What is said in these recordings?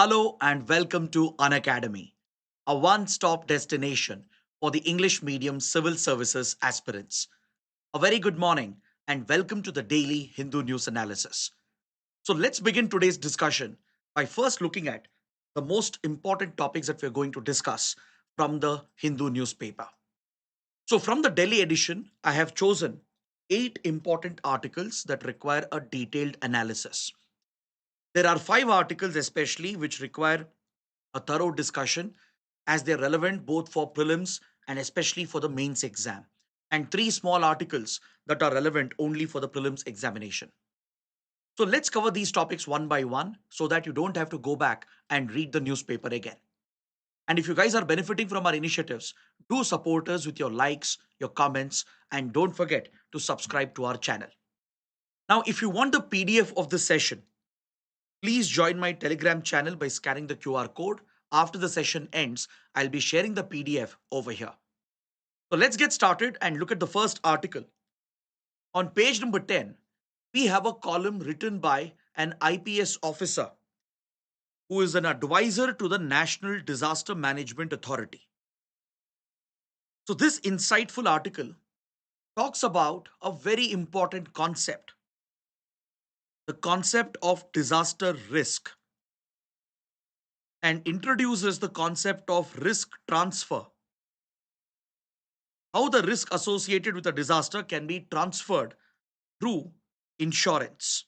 Hello and welcome to Unacademy, a one-stop destination for the English medium civil services aspirants. A very good morning and welcome to the daily Hindu news analysis. So let's begin today's discussion by first looking at the most important topics that we're going to discuss from the Hindu newspaper. So from the Delhi edition, I have chosen 8 important articles that require a detailed analysis. There are 5 articles especially which require a thorough discussion as they're relevant both for prelims and especially for the mains exam, and 3 small articles that are relevant only for the prelims examination. So let's cover these topics one by one so that you don't have to go back and read the newspaper again. And if you guys are benefiting from our initiatives, do support us with your likes, your comments, and don't forget to subscribe to our channel. Now, if you want the PDF of this session, please join my Telegram channel by scanning the QR code. After the session ends, I'll be sharing the PDF over here. So let's get started and look at the first article. On page number 10, we have a column written by an IPS officer who is an advisor to the National Disaster Management Authority. So this insightful article talks about a very important concept, the concept of disaster risk, and introduces the concept of risk transfer, how the risk associated with a disaster can be transferred through insurance,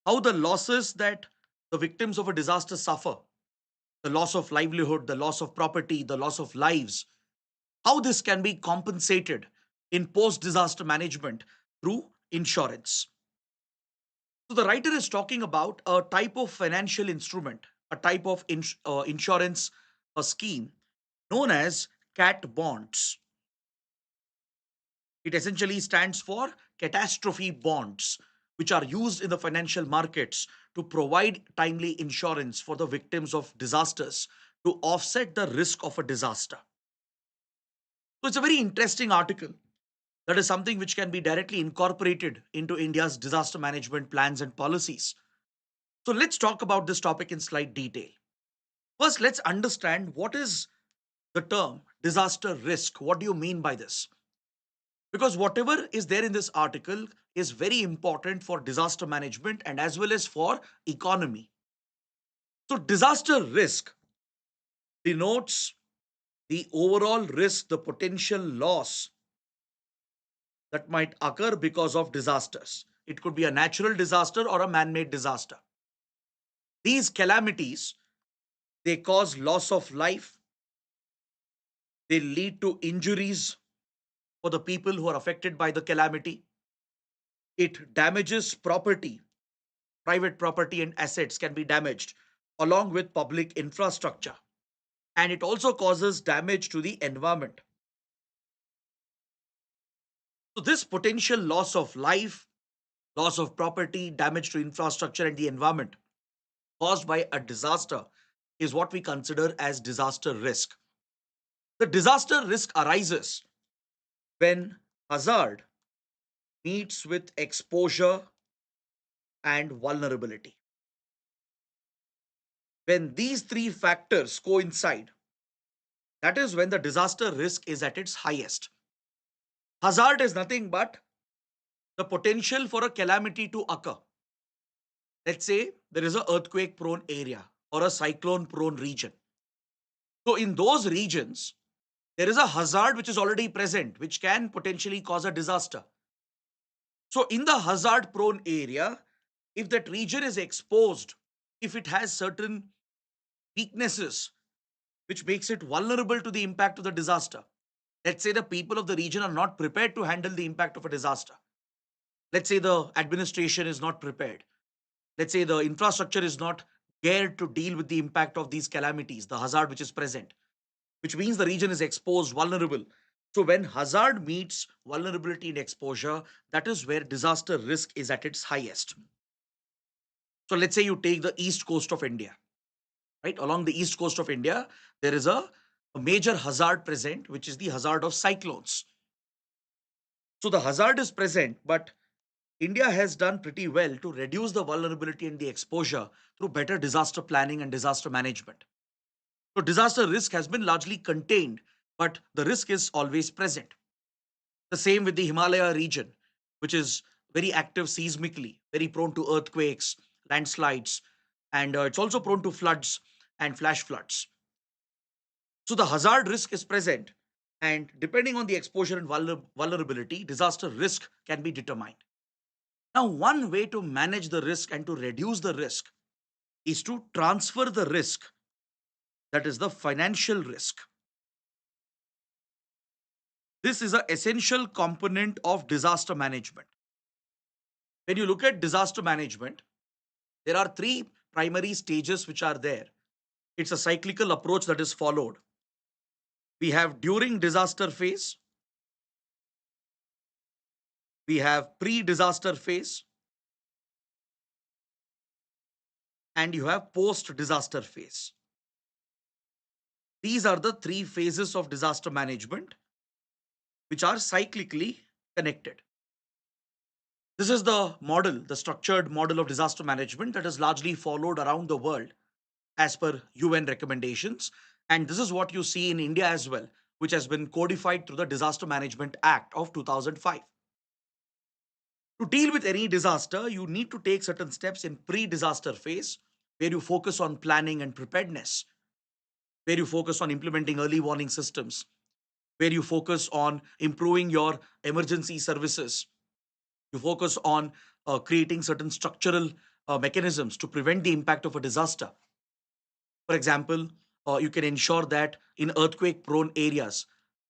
how the losses that the victims of a disaster suffer, the loss of livelihood, the loss of property, the loss of lives, how this can be compensated in post disaster management through insurance. So the writer is talking about a type of financial instrument, a type of insurance scheme known as cat bonds. It essentially stands for catastrophe bonds, which are used in the financial markets to provide timely insurance for the victims of disasters to offset the risk of a disaster. So it's a very interesting article. That is something which can be directly incorporated into India's disaster management plans and policies. So let's talk about this topic in slight detail. First, let's understand what is the term disaster risk. What do you mean by this? Because whatever is there in this article is very important for disaster management and as well as for economy. So disaster risk denotes the overall risk, the potential loss that might occur because of disasters. It could be a natural disaster or a man-made disaster. These calamities, they cause loss of life, they lead to injuries for the people who are affected by the calamity. It damages property, private property and assets can be damaged along with public infrastructure. And it also causes damage to the environment. So, this potential loss of life, loss of property, damage to infrastructure and the environment caused by a disaster is what we consider as disaster risk. The disaster risk arises when hazard meets with exposure and vulnerability. When these 3 factors coincide, that is when the disaster risk is at its highest. Hazard is nothing but the potential for a calamity to occur. Let's say there is an earthquake prone area or a cyclone prone region. So, in those regions, there is a hazard which is already present, which can potentially cause a disaster. So, in the hazard prone area, if that region is exposed, if it has certain weaknesses which makes it vulnerable to the impact of the disaster, let's say the people of the region are not prepared to handle the impact of a disaster. Let's say the administration is not prepared. Let's say the infrastructure is not geared to deal with the impact of these calamities, the hazard which is present, which means the region is exposed, vulnerable. So, when hazard meets vulnerability and exposure, that is where disaster risk is at its highest. So, let's say you take the east coast of India, right? Along the east coast of India, there is a major hazard present, which is the hazard of cyclones. So, the hazard is present, but India has done pretty well to reduce the vulnerability and the exposure through better disaster planning and disaster management. So, disaster risk has been largely contained, but the risk is always present. The same with the Himalaya region, which is very active seismically, very prone to earthquakes, landslides, and it's also prone to floods and flash floods. So the hazard risk is present, and depending on the exposure and vulnerability, disaster risk can be determined. Now, one way to manage the risk and to reduce the risk is to transfer the risk, that is the financial risk. This is an essential component of disaster management. When you look at disaster management, there are three primary stages which are there. It's a cyclical approach that is followed. We have during disaster phase, we have pre disaster phase, and you have post disaster phase. These are the three phases of disaster management which are cyclically connected. This is the model, the structured model of disaster management that is largely followed around the world as per UN recommendations. And this is what you see in India as well, which has been codified through the Disaster Management Act of 2005. To deal with any disaster, you need to take certain steps in pre disaster phase where you focus on planning and preparedness, where you focus on implementing early warning systems, where you focus on improving your emergency services, you focus on creating certain structural mechanisms to prevent the impact of a disaster. For example, you can ensure that in earthquake prone areas,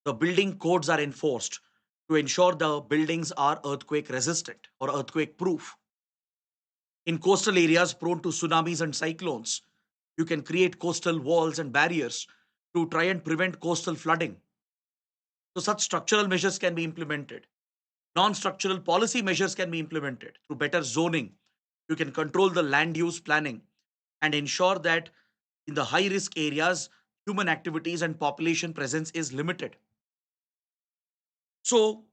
the building codes are enforced to ensure the buildings are earthquake resistant or earthquake proof. In coastal areas prone to tsunamis and cyclones, you can create coastal walls and barriers to try and prevent coastal flooding. So, such structural measures can be implemented. Non structural policy measures can be implemented through better zoning. You can control the land use planning and ensure that in the high risk areas, human activities and population presence is limited. So,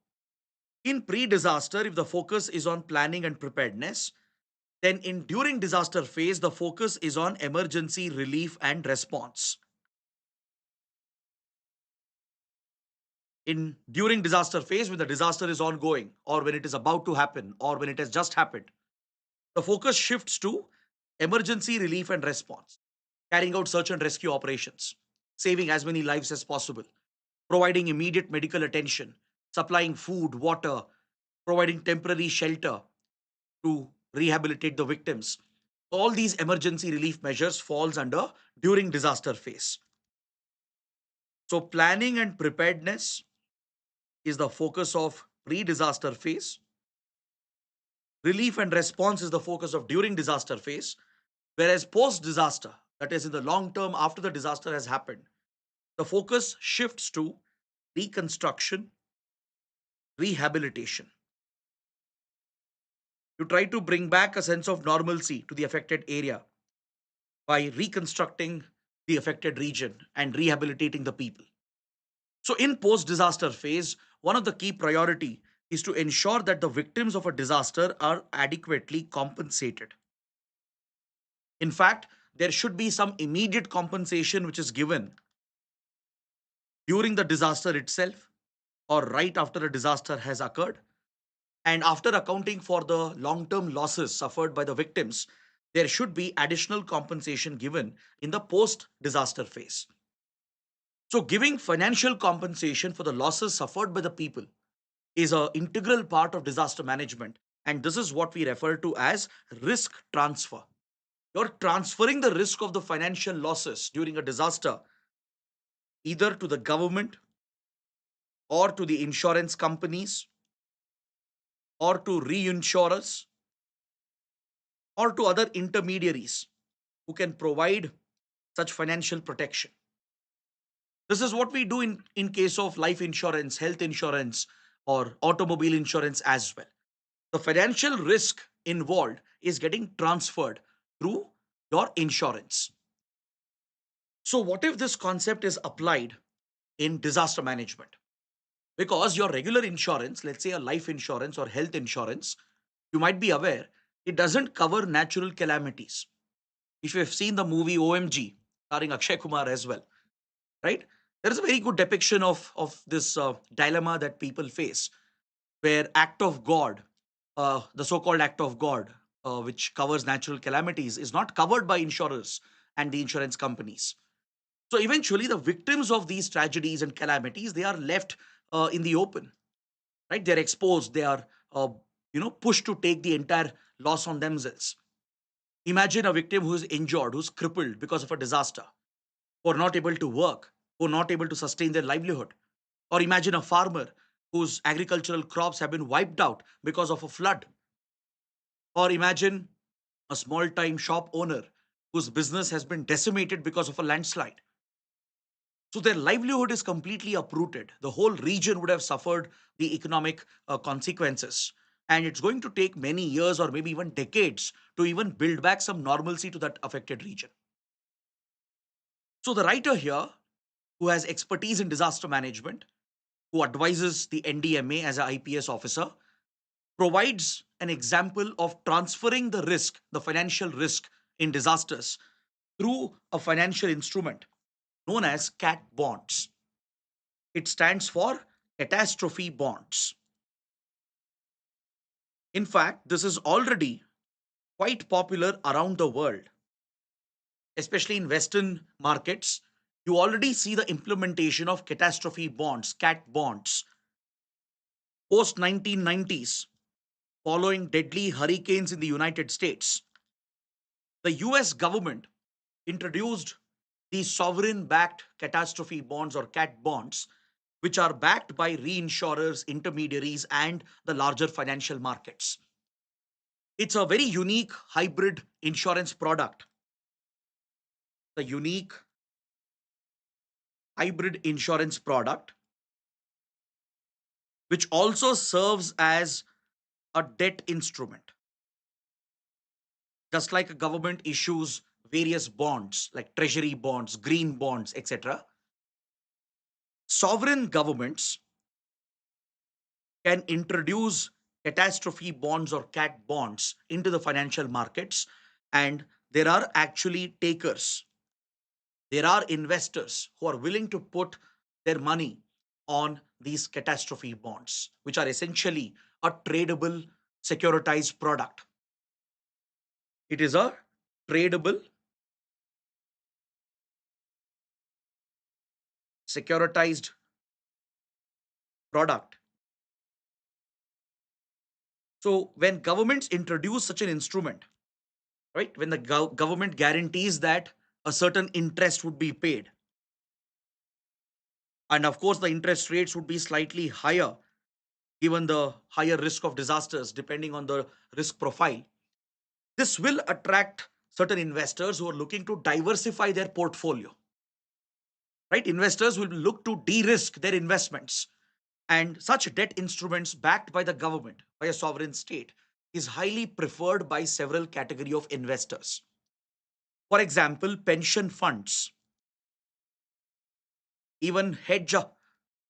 in pre disaster, if the focus is on planning and preparedness, then in during disaster phase, the focus is on emergency relief and response. In during disaster phase, when the disaster is ongoing, or when it is about to happen, or when it has just happened, the focus shifts to emergency relief and response, carrying out search and rescue operations, saving as many lives as possible, providing immediate medical attention, supplying food, water, providing temporary shelter to rehabilitate the victims. All these emergency relief measures falls under during disaster phase. So planning and preparedness is the focus of pre-disaster phase. Relief and response is the focus of during disaster phase, whereas post disaster, that is in the long term after the disaster has happened, the focus shifts to reconstruction, rehabilitation. You try to bring back a sense of normalcy to the affected area by reconstructing the affected region and rehabilitating the people. So, in post disaster phase, one of the key priority is to ensure that the victims of a disaster are adequately compensated. In fact, there should be some immediate compensation which is given during the disaster itself or right after a disaster has occurred. And after accounting for the long term losses suffered by the victims, there should be additional compensation given in the post disaster phase. So, giving financial compensation for the losses suffered by the people is an integral part of disaster management. And this is what we refer to as risk transfer. You're transferring the risk of the financial losses during a disaster either to the government or to the insurance companies or to reinsurers or to other intermediaries who can provide such financial protection. This is what we do in case of life insurance, health insurance, or automobile insurance as well. The financial risk involved is getting transferred through your insurance. So, what if this concept is applied in disaster management? Because your regular insurance, let's say a life insurance or health insurance, You might be aware it doesn't cover natural calamities. If you have seen the movie OMG, starring Akshay Kumar as well, right? There is a very good depiction of this dilemma that people face, where act of God, the so-called act of God, which covers natural calamities, is not covered by insurers and the insurance companies. So eventually, the victims of these tragedies and calamities, they are left in the open, right? They're exposed. They are, pushed to take the entire loss on themselves. Imagine a victim who is injured, who's crippled because of a disaster, who are not able to work, who are not able to sustain their livelihood. Or imagine a farmer whose agricultural crops have been wiped out because of a flood. Or imagine a small time shop owner whose business has been decimated because of a landslide. So their livelihood is completely uprooted. The whole region would have suffered the economic consequences. And it's going to take many years or maybe even decades to even build back some normalcy to that affected region. So the writer here, who has expertise in disaster management, who advises the NDMA as an IPS officer, provides an example of transferring the risk, the financial risk in disasters, through a financial instrument known as CAT bonds. It stands for catastrophe bonds. In fact, this is already quite popular around the world, especially in Western markets. You already see the implementation of catastrophe bonds, CAT bonds, post 1990s, following deadly hurricanes in the United States. The US government introduced these sovereign backed catastrophe bonds or CAT bonds, which are backed by reinsurers, intermediaries, and the larger financial markets. It's a very unique hybrid insurance product, the unique hybrid insurance product, which also serves as a debt instrument. Just like a government issues various bonds like treasury bonds, green bonds, etc., sovereign governments can introduce catastrophe bonds or CAT bonds into the financial markets. And there are actually takers, there are investors who are willing to put their money on these catastrophe bonds, which are essentially a tradable securitized product. It is a tradable securitized product. So when governments introduce such an instrument, right, when the government guarantees that a certain interest would be paid, and of course the interest rates would be slightly higher given the higher risk of disasters depending on the risk profile, this will attract certain investors who are looking to diversify their portfolio, right? Investors will look to de-risk their investments, and such debt instruments backed by the government, by a sovereign state, is highly preferred by several category of investors. For example, pension funds, even hedge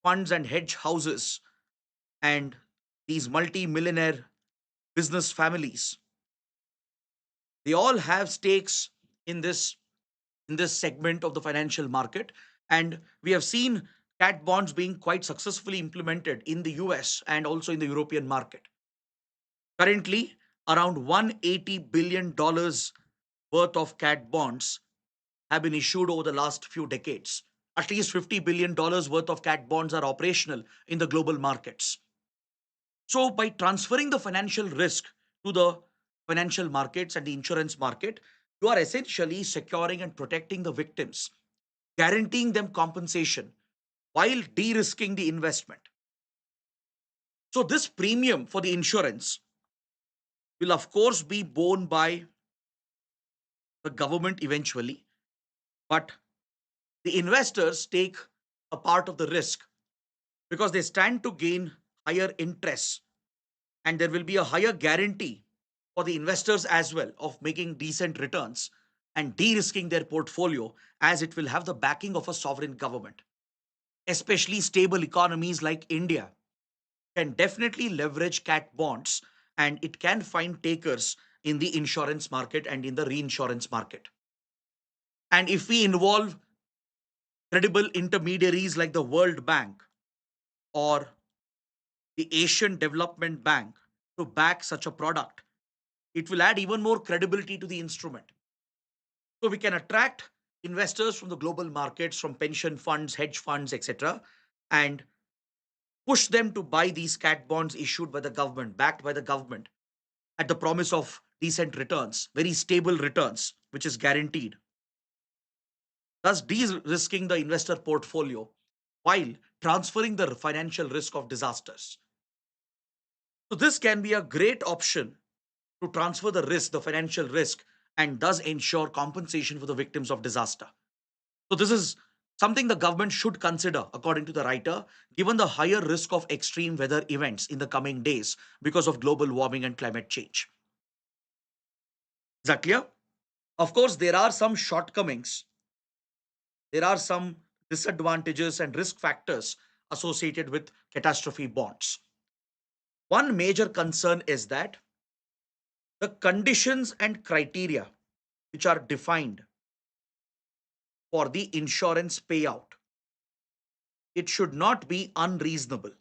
funds and hedge houses, and these multi-millionaire business families, they all have stakes in this segment of the financial market. And we have seen cat bonds being quite successfully implemented in the US and also in the European market. Currently, around $180 billion worth of cat bonds have been issued over the last few decades. At least $50 billion worth of cat bonds are operational in the global markets. So, by transferring the financial risk to the financial markets and the insurance market, you are essentially securing and protecting the victims, guaranteeing them compensation while de risking the investment. So, this premium for the insurance will, of course, be borne by the government eventually, but the investors take a part of the risk because they stand to gain higher interest, and there will be a higher guarantee for the investors as well of making decent returns and de-risking their portfolio, as it will have the backing of a sovereign government. Especially stable economies like India can definitely leverage cat bonds and it can find takers in the insurance market and in the reinsurance market. And if we involve credible intermediaries like the World Bank or the Asian Development Bank to back such a product, it will add even more credibility to the instrument. So we can attract investors from the global markets, from pension funds, hedge funds, etc., and push them to buy these cat bonds issued by the government, backed by the government, at the promise of decent returns, very stable returns, which is guaranteed, thus de-risking the investor portfolio while transferring the financial risk of disasters. So this can be a great option to transfer the risk, the financial risk, and thus ensure compensation for the victims of disaster. So this is something the government should consider, according to the writer, given the higher risk of extreme weather events in the coming days because of global warming and climate change. Is that clear? Of course, there are some shortcomings, there are some disadvantages and risk factors associated with catastrophe bonds. One major concern is that the conditions and criteria which are defined for the insurance payout, it should not be unreasonable.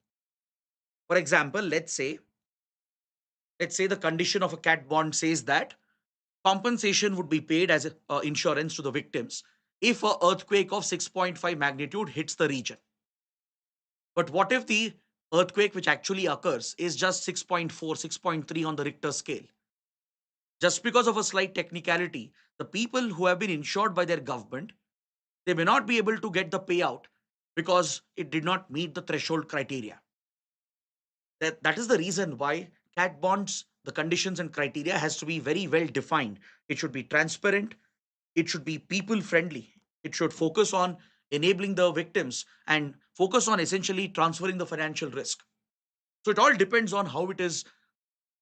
For example, let's say the condition of a cat bond says that compensation would be paid as insurance to the victims if a earthquake of 6.5 magnitude hits the region. But what if the earthquake which actually occurs is just 6.4, 6.3 on the Richter scale? Just because of a slight technicality, the people who have been insured by their government, they may not be able to get the payout because it did not meet the threshold criteria. That is the reason why cat bonds, the conditions and criteria has to be very well defined. It should be transparent, it should be people friendly, it should focus on enabling the victims and focus on essentially transferring the financial risk. So it all depends on how it is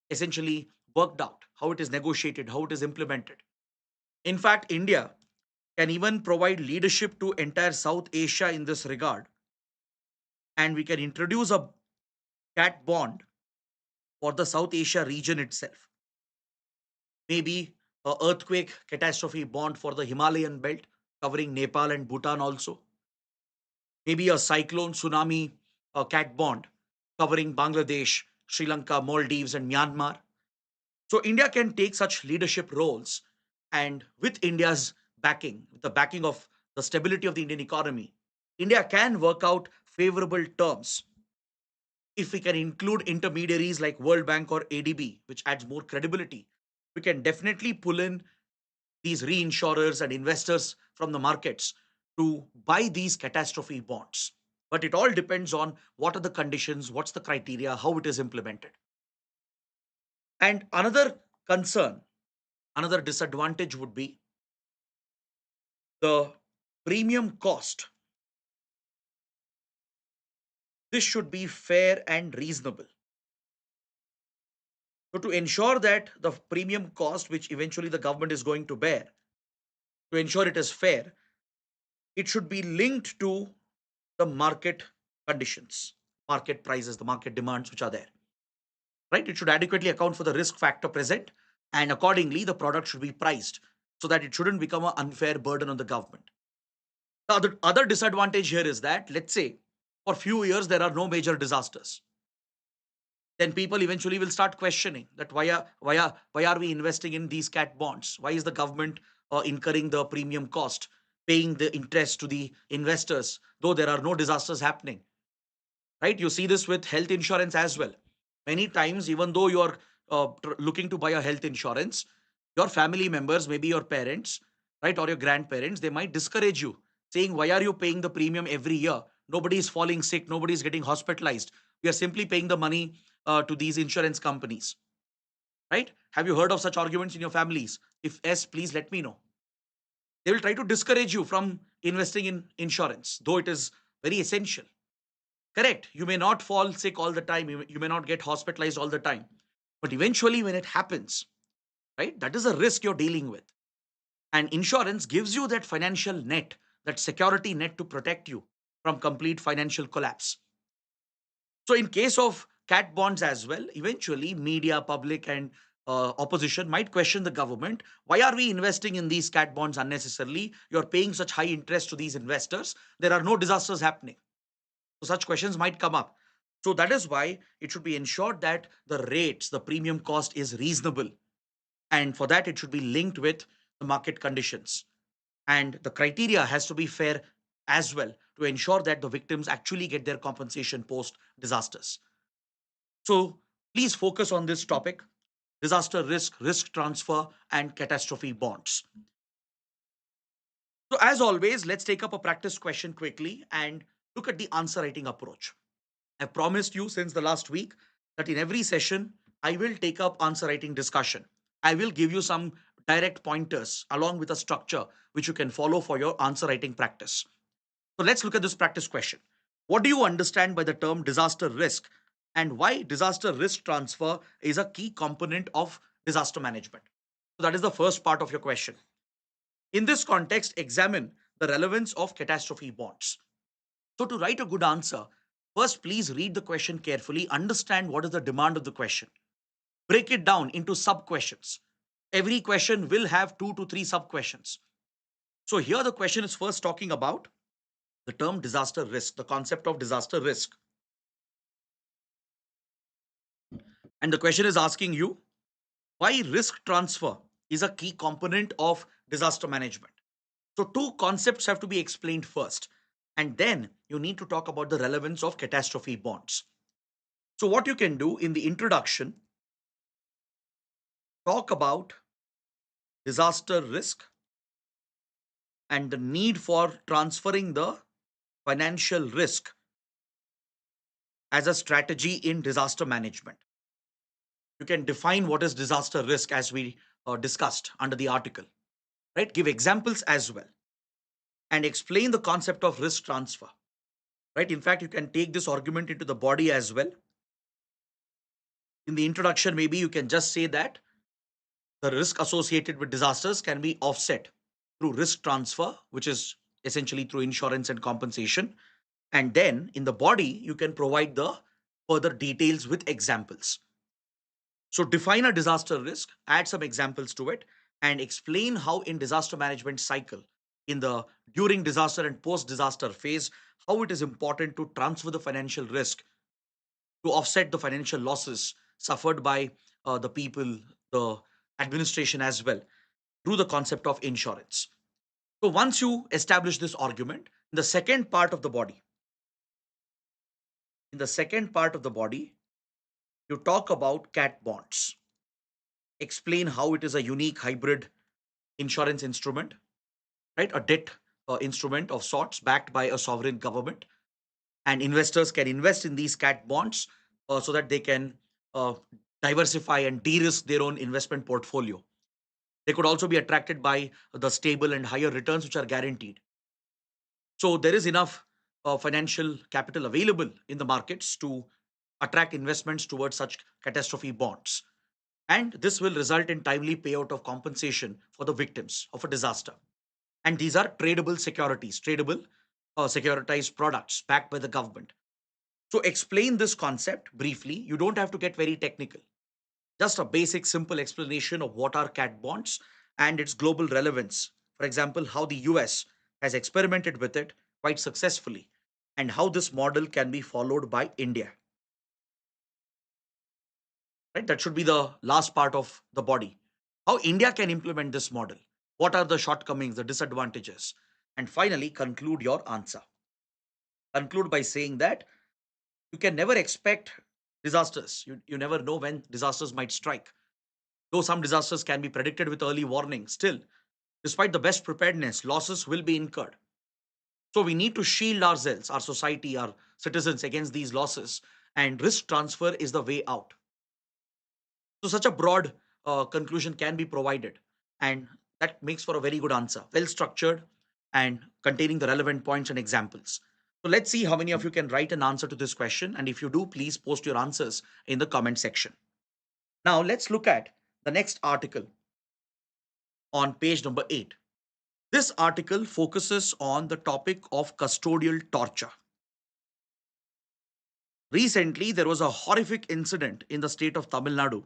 essentially worked out, how it is negotiated, how it is implemented. In fact, India can even provide leadership to entire South Asia in this regard, and we can introduce a cat bond for the South Asia region itself. Maybe a earthquake catastrophe bond for the Himalayan belt covering Nepal and Bhutan also. Maybe a cyclone tsunami cat bond covering Bangladesh, Sri Lanka, Maldives, and Myanmar. So India can take such leadership roles, and with India's backing, with the backing of the stability of the Indian economy, India can work out favorable terms. If we can include intermediaries like World Bank or ADB, which adds more credibility, we can definitely pull in these reinsurers and investors from the markets to buy these catastrophe bonds. But it all depends on what are the conditions, what's the criteria, how it is implemented. And another concern, another disadvantage would be the premium cost. This should be fair and reasonable. So, to ensure that the premium cost, which eventually the government is going to bear, to ensure it is fair, it should be linked to the market conditions, market prices, the market demands which are there, right? It should adequately account for the risk factor present, and accordingly, the product should be priced so that it shouldn't become an unfair burden on the government. The other disadvantage here is that, let's say, for few years there are no major disasters, then people eventually will start questioning that why are we investing in these cat bonds? Why is the government incurring the premium cost, paying the interest to the investors, though there are no disasters happening? Right? You see this with health insurance as well. Many times, even though you are looking to buy a health insurance, your family members, maybe your parents, right, or your grandparents, they might discourage you, saying, "Why are you paying the premium every year? Nobody is falling sick, nobody is getting hospitalized. We are simply paying the money to these insurance companies." Right? Have you heard of such arguments in your families? If yes, please let me know. They will try to discourage you from investing in insurance, though it is very essential. Correct. You may not fall sick all the time. You may not get hospitalized all the time. But eventually, when it happens, right, that is a risk you're dealing with. And insurance gives you that financial net, that security net to protect you from complete financial collapse. So, in case of cat bonds as well. Eventually, media, public, and opposition might question the government. Why are we investing in these cat bonds unnecessarily? You're paying such high interest to these investors. There are no disasters happening. So such questions might come up. So that is why it should be ensured that the rates, the premium cost is reasonable. And for that, it should be linked with the market conditions. And the criteria has to be fair as well to ensure that the victims actually get their compensation post disasters. So please focus on this topic: disaster risk, risk transfer, and catastrophe bonds. So, as always, let's take up a practice question quickly and look at the answer writing approach. I promised you since the last week that in every session, I will take up answer writing discussion. I will give you some direct pointers along with a structure which you can follow for your answer writing practice. So let's look at this practice question. What do you understand by the term disaster risk, and why disaster risk transfer is a key component of disaster management? So that is the first part of your question. In this context, examine the relevance of catastrophe bonds. So, to write a good answer, first please read the question carefully, understand what is the demand of the question, break it down into sub questions. Every question will have 2 to 3 sub questions. So, here the question is first talking about the term disaster risk, the concept of disaster risk. And the question is asking you why risk transfer is a key component of disaster management. So, two concepts have to be explained first, and then you need to talk about the relevance of catastrophe bonds. So, what you can do in the introduction, talk about disaster risk and the need for transferring the financial risk as a strategy in disaster management. You can define what is disaster risk as we discussed under the article, right? Give examples as well and explain the concept of risk transfer, right? In fact, you can take this argument into the body as well. In the introduction, maybe you can just say that the risk associated with disasters can be offset through risk transfer, which is essentially through insurance and compensation. And then in the body, you can provide the further details with examples. So define a disaster risk, add some examples to it, and explain how in disaster management cycle, in the during disaster and post disaster phase, how it is important to transfer the financial risk to offset the financial losses suffered by the people, the administration as well, through the concept of insurance. So once you establish this argument, in the second part of the body, you talk about cat bonds. Explain how it is a unique hybrid insurance instrument, right? A debt instrument of sorts backed by a sovereign government, and investors can invest in these cat bonds so that they can uh, diversify and de-risk their own investment portfolio. They could also be attracted by the stable and higher returns which are guaranteed. So there is enough financial capital available in the markets to attract investments towards such catastrophe bonds. And this will result in timely payout of compensation for the victims of a disaster. And these are tradable securities, tradable securitized products backed by the government. So explain this concept briefly. You don't have to get very technical. Just a basic, simple explanation of what are cat bonds and its global relevance. For example, how the US has experimented with it quite successfully and how this model can be followed by India. Right? That should be the last part of the body. How India can implement this model. What are the shortcomings, the disadvantages? And finally, conclude your answer. Conclude by saying that you can never expect disasters. You never know when disasters might strike. Though some disasters can be predicted with early warning, still, despite the best preparedness, losses will be incurred. So we need to shield ourselves, our society, our citizens against these losses, and risk transfer is the way out. So such a broad conclusion can be provided, and that makes for a very good answer, well structured and containing the relevant points and examples. So let's see how many of you can write an answer to this question, and if you do, please post your answers in the comment section. Now let's look at the next article on page number 8. This article focuses on the topic of custodial torture. Recently, there was a horrific incident in the state of Tamil Nadu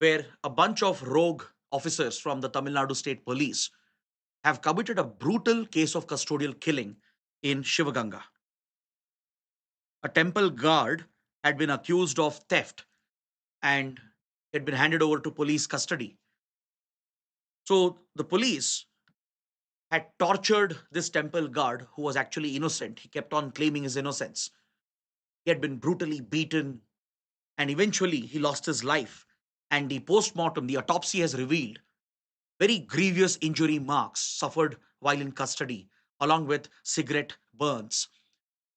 where a bunch of rogue officers from the Tamil Nadu State Police have committed a brutal case of custodial killing in Shivaganga. A temple guard had been accused of theft and had been handed over to police custody. So the police had tortured this temple guard who was actually innocent. He kept on claiming his innocence. He had been brutally beaten and eventually he lost his life. And the post-mortem, the autopsy has revealed very grievous injury marks suffered while in custody, along with cigarette burns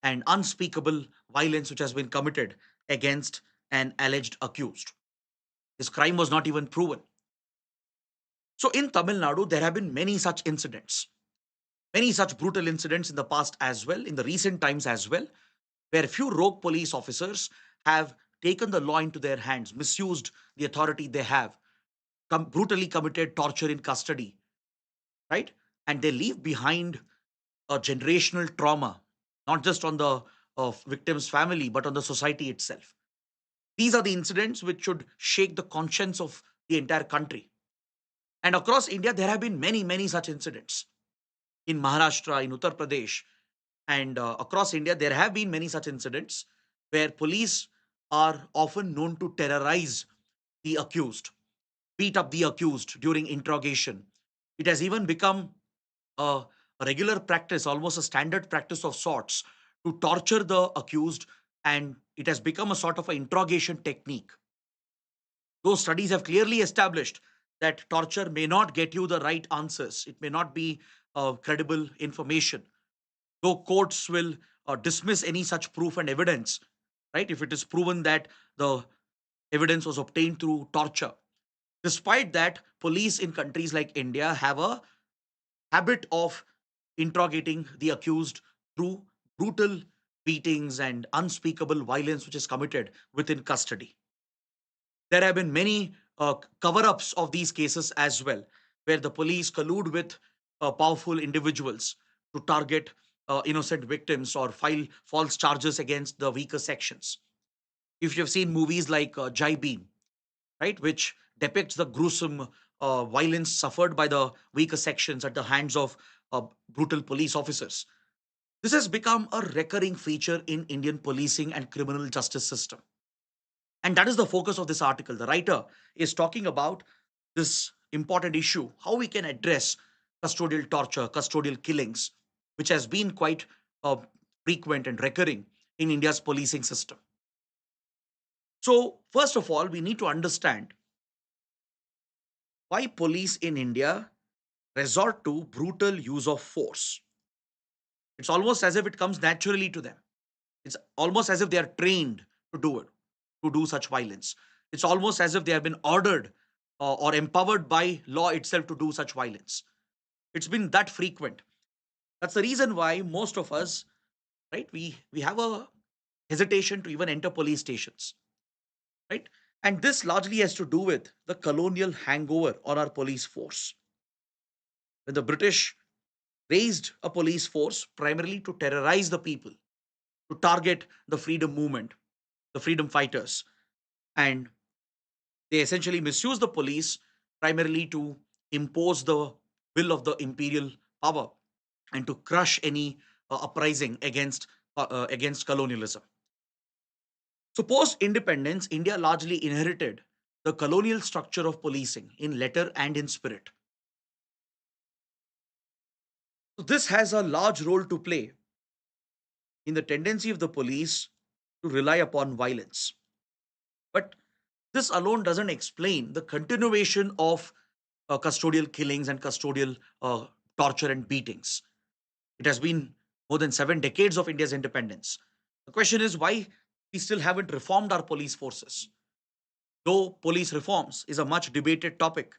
and unspeakable violence which has been committed against an alleged accused. His crime was not even proven. So in Tamil Nadu, there have been many such brutal incidents in the past as well, in the recent times as well, where few rogue police officers have taken the law into their hands, misused the authority they have, brutally committed torture in custody, right? And they leave behind a generational trauma, not just on the victim's family, but on the society itself. These are the incidents which should shake the conscience of the entire country. And across India, there have been many such incidents. In Maharashtra, in Uttar Pradesh, and across India, there have been many such incidents where police are often known to terrorize the accused, beat up the accused during interrogation. It has even become a regular practice, almost a standard practice of sorts, to torture the accused, and it has become a sort of an interrogation technique. Those studies have clearly established that torture may not get you the right answers. It may not be credible information, though courts will dismiss any such proof and evidence, right? If it is proven that the evidence was obtained through torture. Despite that, police in countries like India have a habit of interrogating the accused through brutal beatings and unspeakable violence which is committed within custody. There have been many cover ups of these cases as well, where the police collude with powerful individuals to target innocent victims or file false charges against the weaker sections. If you've seen movies like Jai Bhim, right, which depicts the gruesome violence suffered by the weaker sections at the hands of brutal police officers. This has become a recurring feature in Indian policing and criminal justice system. And that is the focus of this article. The writer is talking about this important issue, how we can address custodial torture, custodial killings, which has been quite uh, frequent and recurring in India's policing system. So, first of all, we need to understand why police in India resort to brutal use of force. It's almost as if it comes naturally to them. It's almost as if they are trained to do it, to do such violence. It's almost as if they have been ordered or empowered by law itself to do such violence. It's been that frequent. That's the reason why most of us, right, we have a hesitation to even enter police stations, right? And this largely has to do with the colonial hangover on our police force. When the British raised a police force primarily to terrorize the people, to target the freedom movement, the freedom fighters, and they essentially misuse the police primarily to impose the will of the imperial power and to crush any uprising against colonialism. So post independence, India largely inherited the colonial structure of policing in letter and in spirit. So this has a large role to play in the tendency of the police to rely upon violence. But this alone doesn't explain the continuation of custodial killings and custodial torture and beatings. It has been more than 7 decades of India's independence. The question is why we still haven't reformed our police forces. Though police reforms is a much debated topic,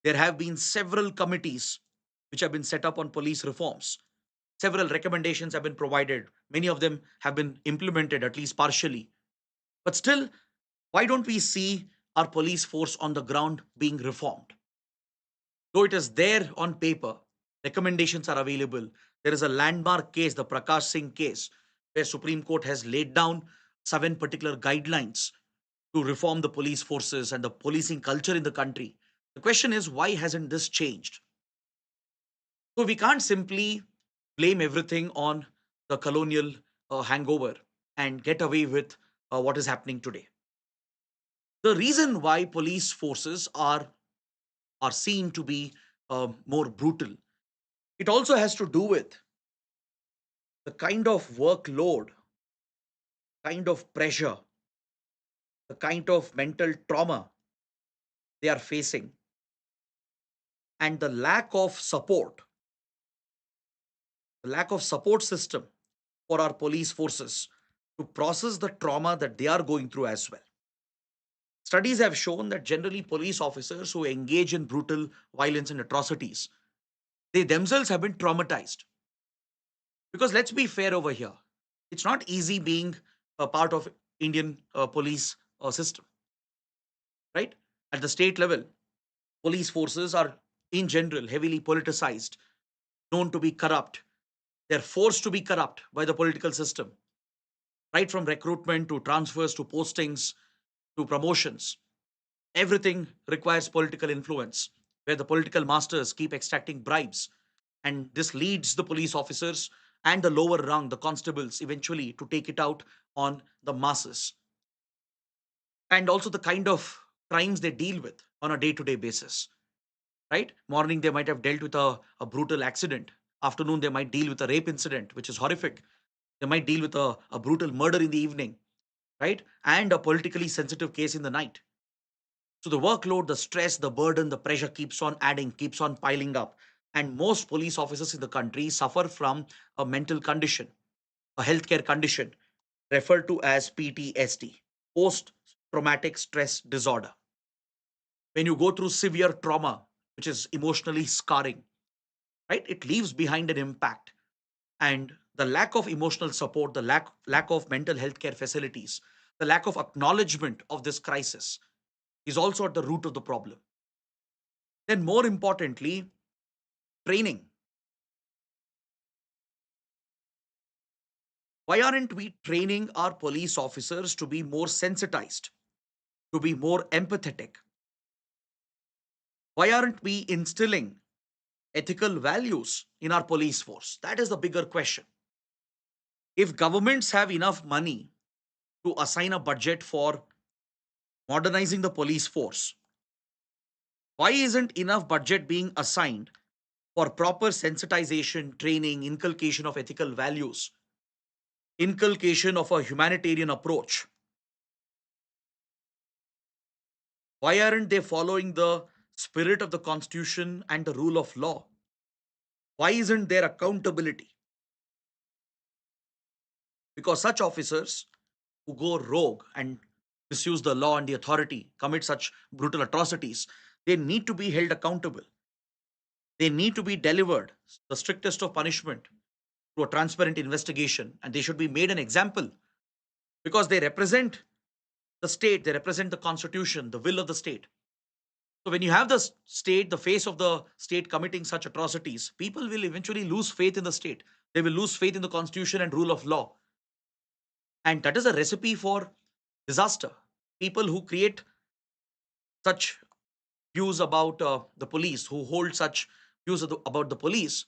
there have been several committees which have been set up on police reforms. Several recommendations have been provided. Many of them have been implemented, at least partially. But still, why don't we see our police force on the ground being reformed? Though it is there on paper, recommendations are available. There is a landmark case, the Prakash Singh case, where Supreme Court has laid down seven particular guidelines to reform the police forces and the policing culture in the country. The question is, why hasn't this changed? So we can't simply blame everything on the colonial hangover and get away with what is happening today. The reason why police forces are seen to be more brutal, it also has to do with the kind of workload, kind of pressure, the kind of mental trauma they are facing, and the lack of support system for our police forces to process the trauma that they are going through as well. Studies have shown that generally police officers who engage in brutal violence and atrocities, they themselves have been traumatized. Because let's be fair over here, it's not easy being a part of Indian police system, right? At the state level, police forces are in general heavily politicized, known to be corrupt. They're forced to be corrupt by the political system, right from recruitment to transfers to postings to promotions. Everything requires political influence, where the political masters keep extracting bribes. And this leads the police officers and the lower rung, the constables, eventually to take it out on the masses. And also the kind of crimes they deal with on a day to day basis, right? Morning, they might have dealt with a brutal accident. Afternoon, they might deal with a rape incident, which is horrific. They might deal with a brutal murder in the evening, right? And a politically sensitive case in the night. So the workload, the stress, the burden, the pressure keeps on adding, keeps on piling up. And most police officers in the country suffer from a mental condition, a healthcare condition referred to as PTSD, post traumatic stress disorder. When you go through severe trauma, which is emotionally scarring, right? It leaves behind an impact. And the lack of emotional support, the lack of mental health care facilities, the lack of acknowledgement of this crisis is also at the root of the problem. Then, more importantly, training. Why aren't we training our police officers to be more sensitized, to be more empathetic? Why aren't we instilling ethical values in our police force? That is the bigger question. If governments have enough money to assign a budget for modernizing the police force, why isn't enough budget being assigned for proper sensitization, training, inculcation of ethical values, inculcation of a humanitarian approach? Why aren't they following the spirit of the constitution and the rule of law? Why isn't there accountability? Because such officers who go rogue and misuse the law and the authority, commit such brutal atrocities, they need to be held accountable. They need to be delivered the strictest of punishment through a transparent investigation, and they should be made an example because they represent the state, they represent the constitution, the will of the state. So when you have the state, the face of the state committing such atrocities, people will eventually lose faith in the state. They will lose faith in the constitution and rule of law. And that is a recipe for disaster. People who create such views about the police, who hold such views about the police,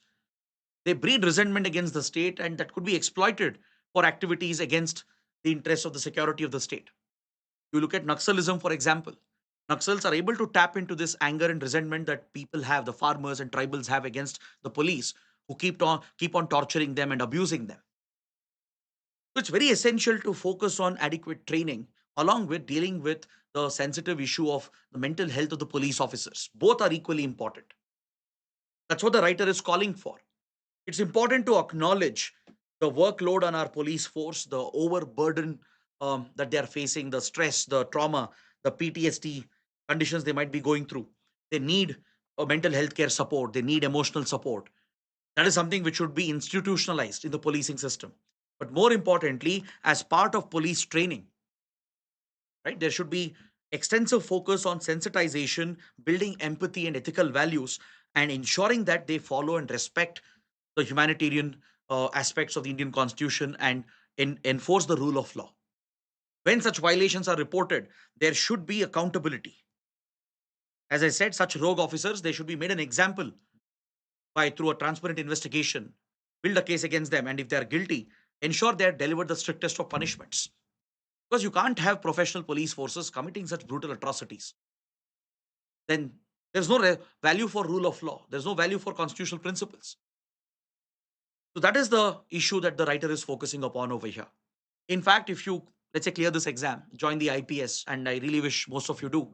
they breed resentment against the state, and that could be exploited for activities against the interests of the security of the state. You look at Naxalism, for example. Naxals are able to tap into this anger and resentment that people have, the farmers and tribals have against the police, who keep on torturing them and abusing them. So it's very essential to focus on adequate training along with dealing with the sensitive issue of the mental health of the police officers. Both are equally important. That's what the writer is calling for. It's important to acknowledge the workload on our police force, the overburden that they are facing, the stress, the trauma, the PTSD conditions they might be going through. They need a mental health care support, they need emotional support. That is something which should be institutionalized in the policing system. But more importantly, as part of police training, right, there should be extensive focus on sensitization, building empathy and ethical values, and ensuring that they follow and respect the humanitarian aspects of the Indian constitution and enforce the rule of law. When such violations are reported, there should be accountability. As I said, such rogue officers, they should be made an example by through a transparent investigation, build a case against them, and if they are guilty, ensure they are delivered the strictest of punishments. Because you can't have professional police forces committing such brutal atrocities. Then there's no value for rule of law. There's no value for constitutional principles. So that is the issue that the writer is focusing upon over here. In fact, if you, let's say, clear this exam, join the IPS, and I really wish most of you do.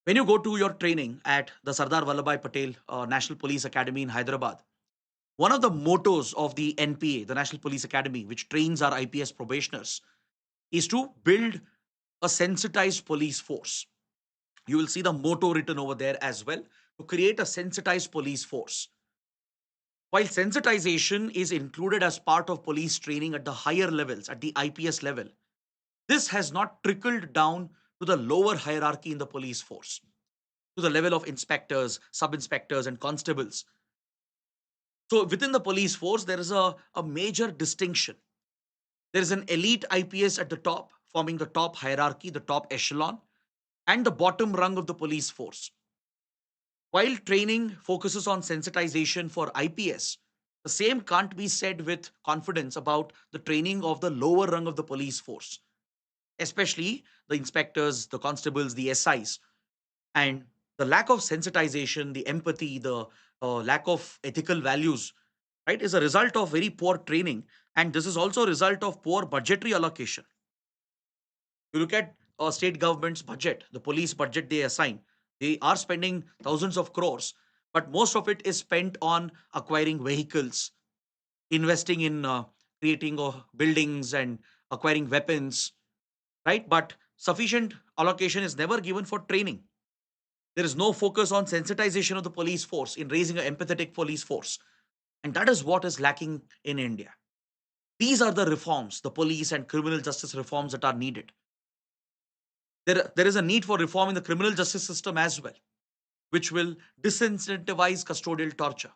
When you go to your training at the Sardar Vallabhbhai Patel National Police Academy in Hyderabad, one of the mottos of the NPA, the National Police Academy, which trains our IPS probationers, is to build a sensitized police force. You will see the motto written over there as well, to create a sensitized police force. While sensitization is included as part of police training at the higher levels, at the IPS level, this has not trickled down to the lower hierarchy in the police force, to the level of inspectors, sub inspectors, and constables. So within the police force, there is a major distinction. There is an elite IPS at the top, forming the top hierarchy, the top echelon, and the bottom rung of the police force. While training focuses on sensitization for IPS, the same can't be said with confidence about the training of the lower rung of the police force, especially the inspectors, the constables, the SIs. And the lack of sensitization, the empathy, the lack of ethical values, right, is a result of very poor training. And this is also a result of poor budgetary allocation. You look at a state government's budget, the police budget they assign, they are spending thousands of crores, but most of it is spent on acquiring vehicles, investing in creating buildings and acquiring weapons, right? But sufficient allocation is never given for training. There is no focus on sensitization of the police force in raising an empathetic police force. And that is what is lacking in India. These are the reforms, the police and criminal justice reforms that are needed. There is a need for reform in the criminal justice system as well, which will disincentivize custodial torture.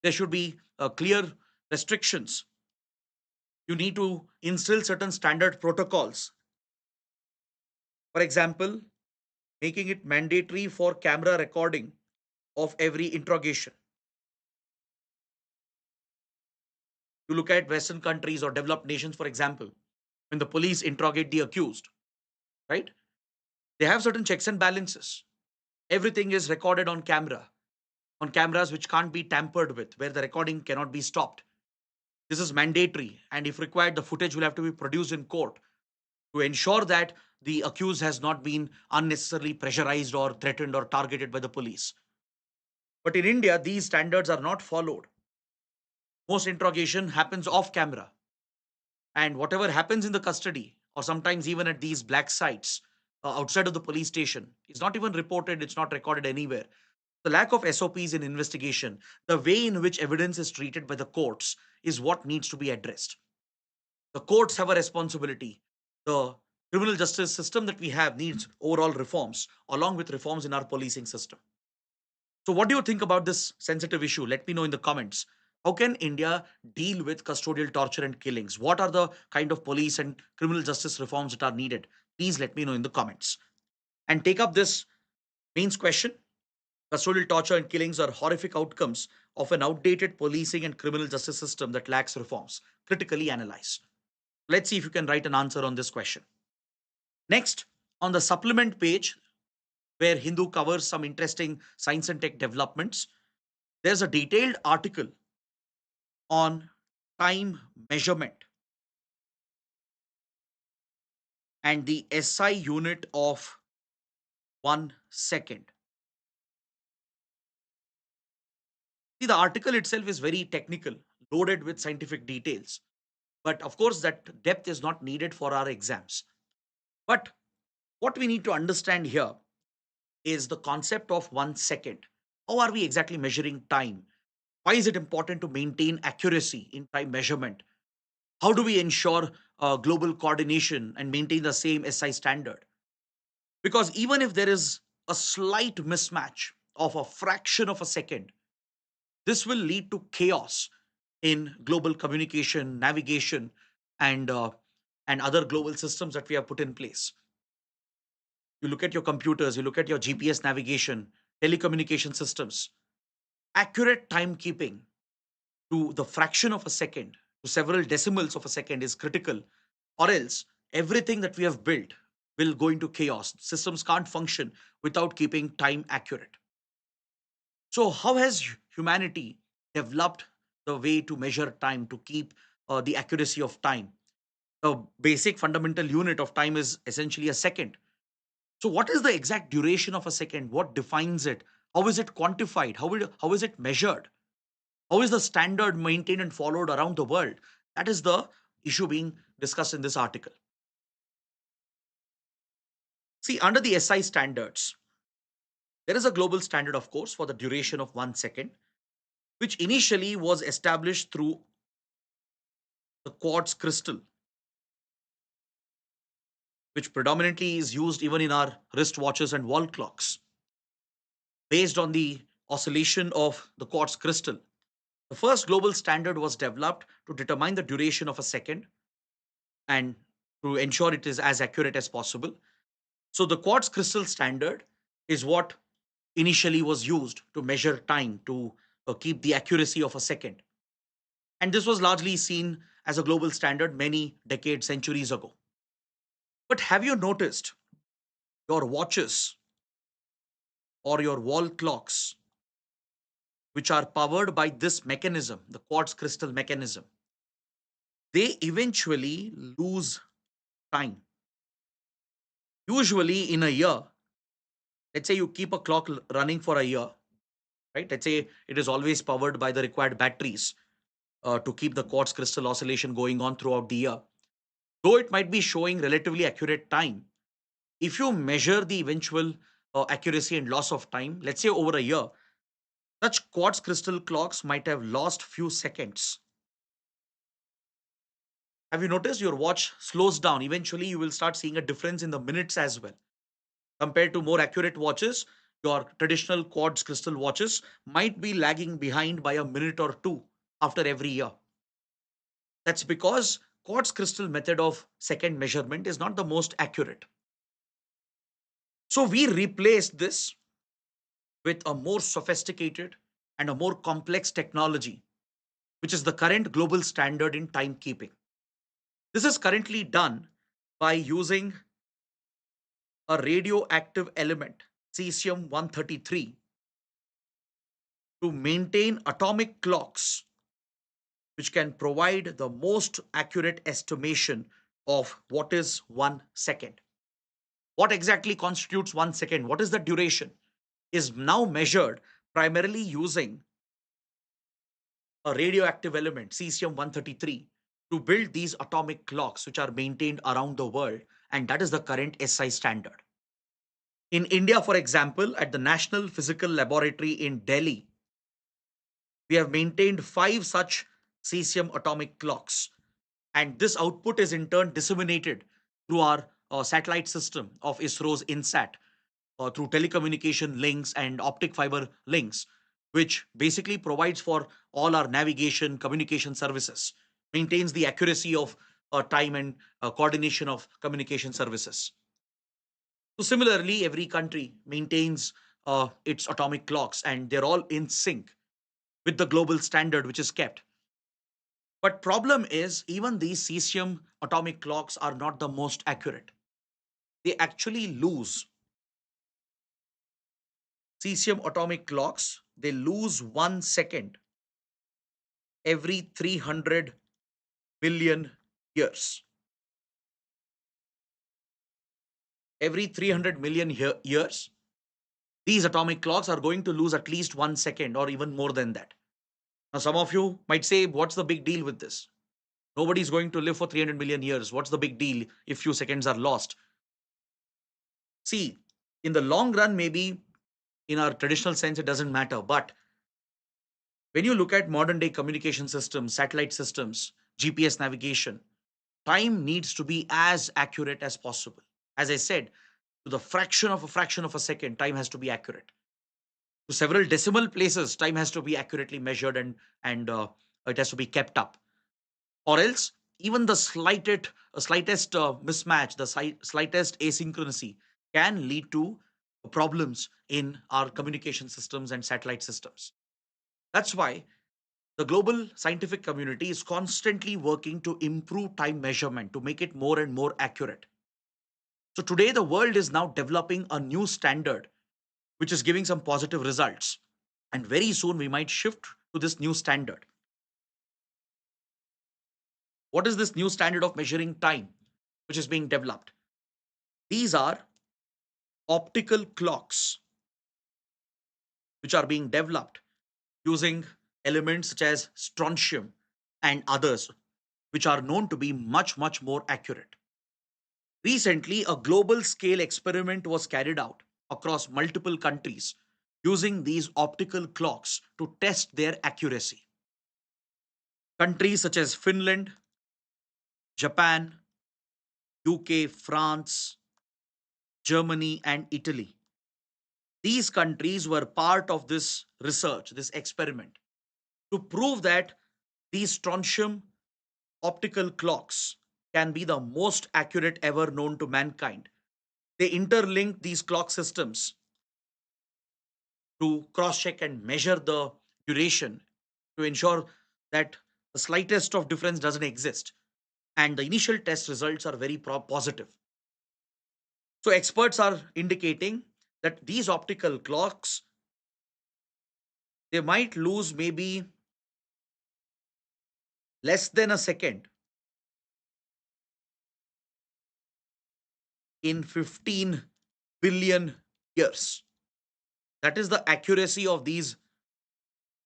There should be clear restrictions. You need to instill certain standard protocols. For example, making it mandatory for camera recording of every interrogation. You look at Western countries or developed nations, for example, when the police interrogate the accused, right? They have certain checks and balances. Everything is recorded on camera, on cameras which can't be tampered with, where the recording cannot be stopped. This is mandatory, and if required, the footage will have to be produced in court to ensure that the accused has not been unnecessarily pressurized or threatened or targeted by the police. But in India, these standards are not followed. Most interrogation happens off camera, and whatever happens in the custody, or sometimes even at these black sites outside of the police station, is not even reported, it's not recorded anywhere. The lack of SOPs in investigation, the way in which evidence is treated by the courts, is what needs to be addressed. The courts have a responsibility. The criminal justice system that we have needs overall reforms, along with reforms in our policing system. So, what do you think about this sensitive issue? Let me know in the comments. How can India deal with custodial torture and killings? What are the kind of police and criminal justice reforms that are needed? Please let me know in the comments. And take up this mains question. Custodial torture and killings are horrific outcomes of an outdated policing and criminal justice system that lacks reforms. Critically analyze. Let's see if you can write an answer on this question. Next, on the supplement page, where Hindu covers some interesting science and tech developments, there's a detailed article on time measurement and the SI unit of 1 second. See, the article itself is very technical, loaded with scientific details. But of course, that depth is not needed for our exams. But what we need to understand here is the concept of 1 second. How are we exactly measuring time? Why is it important to maintain accuracy in time measurement? How do we ensure global coordination and maintain the same SI standard? Because even if there is a slight mismatch of a fraction of a second, this will lead to chaos in global communication, navigation, and other global systems that we have put in place. You look at your computers, you look at your GPS navigation, telecommunication systems, accurate timekeeping to the fraction of a second, to several decimals of a second is critical, or else everything that we have built will go into chaos. Systems can't function without keeping time accurate. So, how has humanity developed the way to measure time, to keep the accuracy of time? The basic fundamental unit of time is essentially a second. So, what is the exact duration of a second? What defines it? How is it quantified? How is it measured? How is the standard maintained and followed around the world? That is the issue being discussed in this article. See, under the SI standards, there is a global standard, of course, for the duration of 1 second, which initially was established through the quartz crystal, which predominantly is used even in our wristwatches and wall clocks. Based on the oscillation of the quartz crystal, the first global standard was developed to determine the duration of a second and to ensure it is as accurate as possible. So, the quartz crystal standard is what initially was used to measure time, to keep the accuracy of a second. And this was largely seen as a global standard many decades, centuries ago. But have you noticed your watches or your wall clocks, which are powered by this mechanism, the quartz crystal mechanism, they eventually lose time. Usually, in a year, let's say you keep a clock running for a year, right? Let's say it is always powered by the required batteries to keep the quartz crystal oscillation going on throughout the year. Though it might be showing relatively accurate time, if you measure the eventual accuracy and loss of time, let's say over a year, such quartz crystal clocks might have lost few seconds. Have you noticed your watch slows down? Eventually, you will start seeing a difference in the minutes as well. Compared to more accurate watches, your traditional quartz crystal watches might be lagging behind by a minute or two after every year. That's because quartz crystal method of second measurement is not the most accurate. So we replaced this with a more sophisticated and a more complex technology, which is the current global standard in timekeeping. This is currently done by using a radioactive element, cesium 133, to maintain atomic clocks which can provide the most accurate estimation of what is 1 second. What exactly constitutes 1 second? What is the duration? Is now measured primarily using a radioactive element, cesium 133, to build these atomic clocks which are maintained around the world, and that is the current SI standard. In India, for example, at the National Physical Laboratory in Delhi, we have maintained five such cesium atomic clocks, and this output is in turn disseminated through our satellite system of ISRO's INSAT, through telecommunication links and optic fiber links, which basically provides for all our navigation communication services, maintains the accuracy of time and coordination of communication services. So similarly, every country maintains its atomic clocks, and they're all in sync with the global standard which is kept. But problem is, even these cesium atomic clocks are not the most accurate. They actually lose cesium atomic clocks, they lose 1 second every 300 million years. Every 300 million years, these atomic clocks are going to lose at least 1 second or even more than that. Now, some of you might say, what's the big deal with this? Nobody's going to live for 300 million years. What's the big deal if few seconds are lost? See, in the long run, maybe in our traditional sense, it doesn't matter. But when you look at modern day communication systems, satellite systems, GPS navigation, time needs to be as accurate as possible. As I said, to the fraction of a second, time has to be accurate. To several decimal places, time has to be accurately measured, and it has to be kept up. Or else, even the slightest mismatch, the slightest asynchronicity can lead to problems in our communication systems and satellite systems. That's why the global scientific community is constantly working to improve time measurement to make it more and more accurate. So today, the world is now developing a new standard which is giving some positive results. And very soon, we might shift to this new standard. What is this new standard of measuring time which is being developed? These are optical clocks which are being developed using elements such as strontium and others, which are known to be much, much more accurate. Recently, a global scale experiment was carried out across multiple countries using these optical clocks to test their accuracy. Countries such as Finland, Japan, UK, France, Germany, and Italy. These countries were part of this research, this experiment, to prove that these strontium optical clocks can be the most accurate ever known to mankind. They interlink these clock systems to cross check and measure the duration to ensure that the slightest of difference doesn't exist. And the initial test results are very positive. So, experts are indicating that these optical clocks they might lose maybe less than a second in 15 billion years. That is the accuracy of these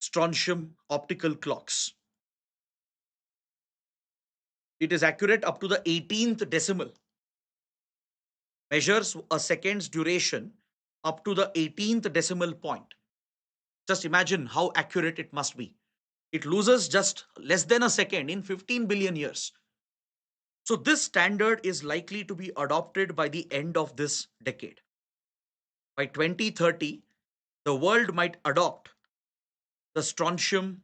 strontium optical clocks. It is accurate up to the 18th decimal, measures a second's duration up to the 18th decimal point. Just imagine how accurate it must be. It loses just less than a second in 15 billion years. So, this standard is likely to be adopted by the end of this decade. By 2030, the world might adopt the strontium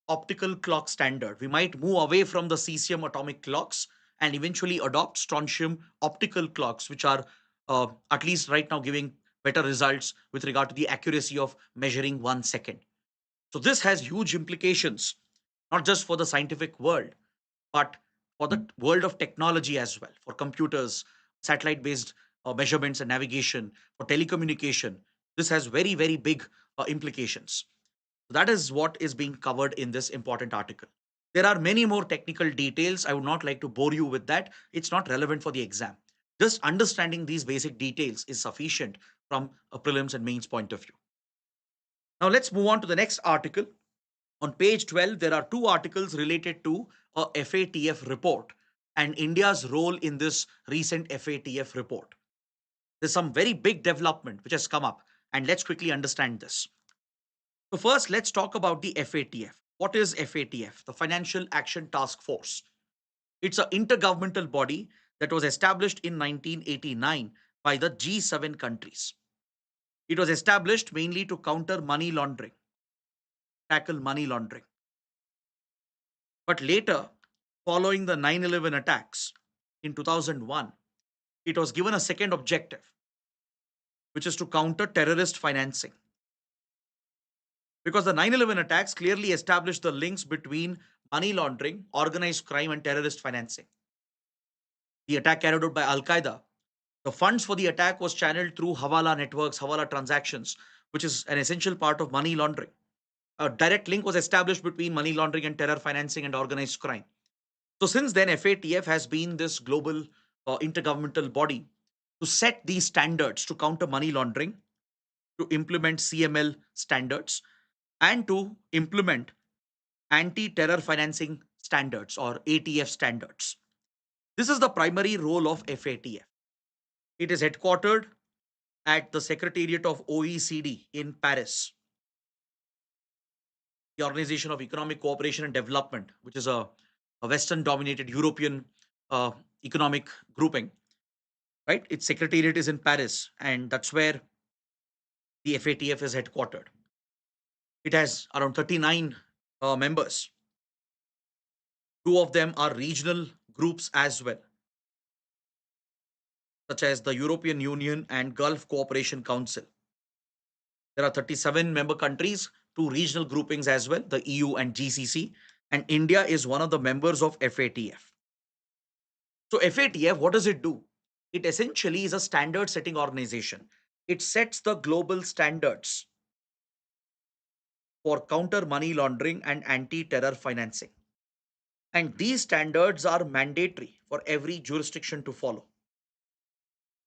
optical clock standard. We might move away from the cesium atomic clocks and eventually adopt strontium optical clocks, which are at least right now giving better results with regard to the accuracy of measuring 1 second. So, this has huge implications, not just for the scientific world, but for the world of technology as well, for computers, satellite based measurements and navigation, for telecommunication. This has very, very big implications. That is what is being covered in this important article. There are many more technical details. I would not like to bore you with that. It's not relevant for the exam. Just understanding these basic details is sufficient from a prelims and mains point of view. Now, let's move on to the next article. On page 12, there are two articles related to a FATF report and India's role in this recent FATF report. There's some very big development which has come up, and let's quickly understand this. So, first, let's talk about the FATF. What is FATF? The Financial Action Task Force. It's an intergovernmental body that was established in 1989 by the G7 countries. It was established mainly to counter money laundering, tackle money laundering. But later, following the 9/11 attacks in 2001, it was given a second objective, which is to counter terrorist financing. Because the 9/11 attacks clearly established the links between money laundering, organized crime, and terrorist financing. The attack carried out by Al Qaeda, the funds for the attack was channeled through Hawala networks, Hawala transactions, which is an essential part of money laundering. A direct link was established between money laundering and terror financing and organized crime. So, since then, FATF has been this global intergovernmental body to set these standards to counter money laundering, to implement CML standards, and to implement anti terror financing standards or ATF standards. This is the primary role of FATF. It is headquartered at the Secretariat of OECD in Paris, the Organization of Economic Cooperation and Development, which is a Western dominated European uh, economic grouping, right? Its secretariat is in Paris, and that's where the FATF is headquartered. It has around 39 members Two of them are regional groups as well, such as the European Union and Gulf Cooperation Council. There are 37 member countries, two regional groupings as well, the EU and GCC, and India is one of the members of FATF. So, FATF, what does it do? It essentially is a standard setting organization. It sets the global standards for counter money laundering and anti terror financing. And these standards are mandatory for every jurisdiction to follow.